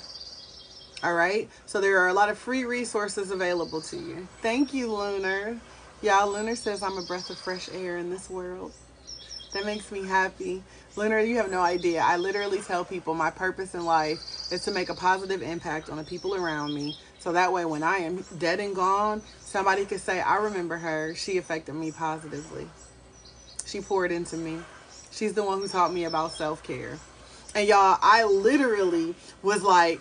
All right? So there are a lot of free resources available to you. Thank you, Lunar. Y'all, Lunar says I'm a breath of fresh air in this world. That makes me happy. Lunar, you have no idea. I literally tell people my purpose in life is to make a positive impact on the people around me. So that way, when I am dead and gone, somebody could say, I remember her. She affected me positively. She poured into me. She's the one who taught me about self-care. And y'all, I literally was like,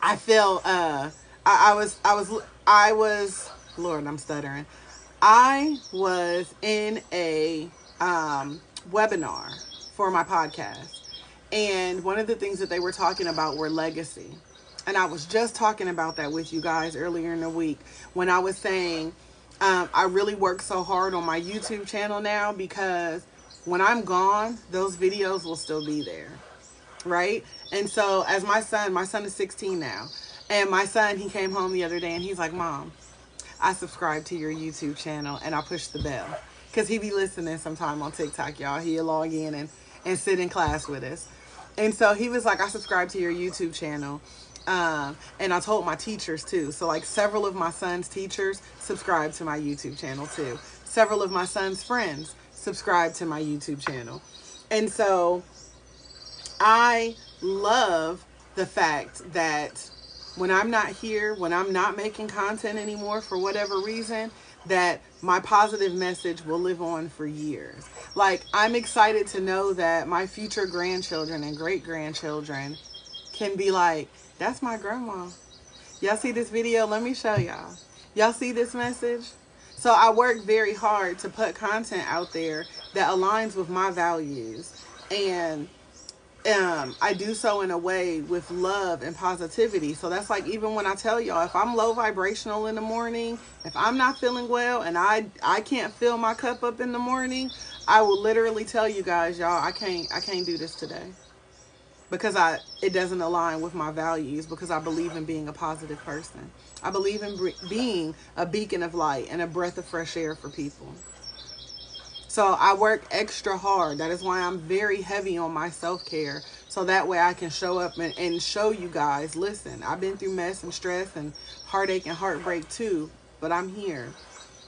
I felt, I was, Lord, I'm stuttering. I was in a webinar for my podcast. And one of the things that they were talking about were legacy. And I was just talking about that with you guys earlier in the week when I was saying I really work so hard on my YouTube channel now because when I'm gone, those videos will still be there, right? And so as my son is 16 now, and my son, he came home the other day and he's like, Mom, I subscribe to your YouTube channel and I push the bell. Because he be listening sometime on TikTok, y'all. He'll log in and sit in class with us. And so he was like, I subscribe to your YouTube channel. And I told my teachers too. So like several of my son's teachers subscribe to my YouTube channel too. Several of my son's friends subscribe to my YouTube channel. And so I love the fact that when I'm not here, when I'm not making content anymore for whatever reason, that my positive message will live on for years. Like, I'm excited to know that my future grandchildren and great-grandchildren can be like, that's my grandma. Y'all see this video? Let me show y'all. Y'all see this message? So I work very hard to put content out there that aligns with my values. And I do so in a way with love and positivity. So that's like, even when I tell y'all, if I'm low vibrational in the morning, if I'm not feeling well and I can't fill my cup up in the morning, I will literally tell you guys, y'all, I can't do this today. Because it doesn't align with my values, because I believe in being a positive person. I believe in being a beacon of light and a breath of fresh air for people. So I work extra hard. That is why I'm very heavy on my self-care. So that way I can show up and show you guys, listen, I've been through mess and stress and heartache and heartbreak too, but I'm here.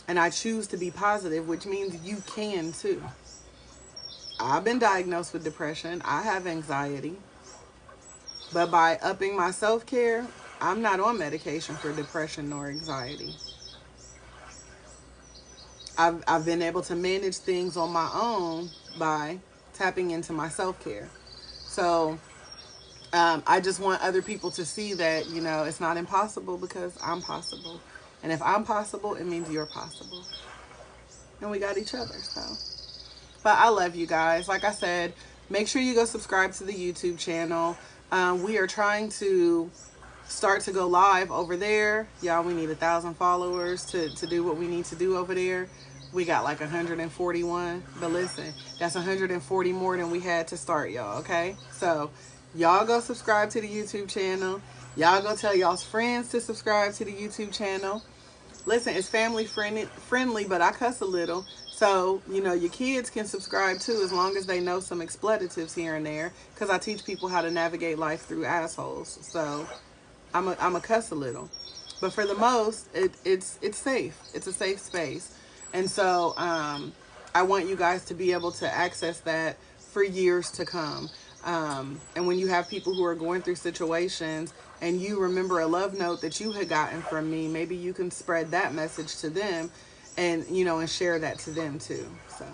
And I choose to be positive, which means you can too. I've been diagnosed with depression. I have anxiety. But by upping my self-care, I'm not on medication for depression nor anxiety. I've been able to manage things on my own by tapping into my self-care. So I just want other people to see that, it's not impossible because I'm possible. And if I'm possible, it means you're possible. And we got each other, so. But I love you guys. Like I said, make sure you go subscribe to the YouTube channel. We are trying to start to go live over there. Y'all, we need 1,000 followers to do what we need to do over there. We got like 141, but listen, that's 140 more than we had to start, y'all, okay? So y'all go subscribe to the YouTube channel. Y'all go tell y'all's friends to subscribe to the YouTube channel. Listen, it's family friendly, but I cuss a little. So, your kids can subscribe too, as long as they know some expletives here and there, because I teach people how to navigate life through assholes. So I'm a cuss a little. But for the most, it's safe. It's a safe space. And so I want you guys to be able to access that for years to come. And when you have people who are going through situations and you remember a love note that you had gotten from me, maybe you can spread that message to them and, and share that to them too. So,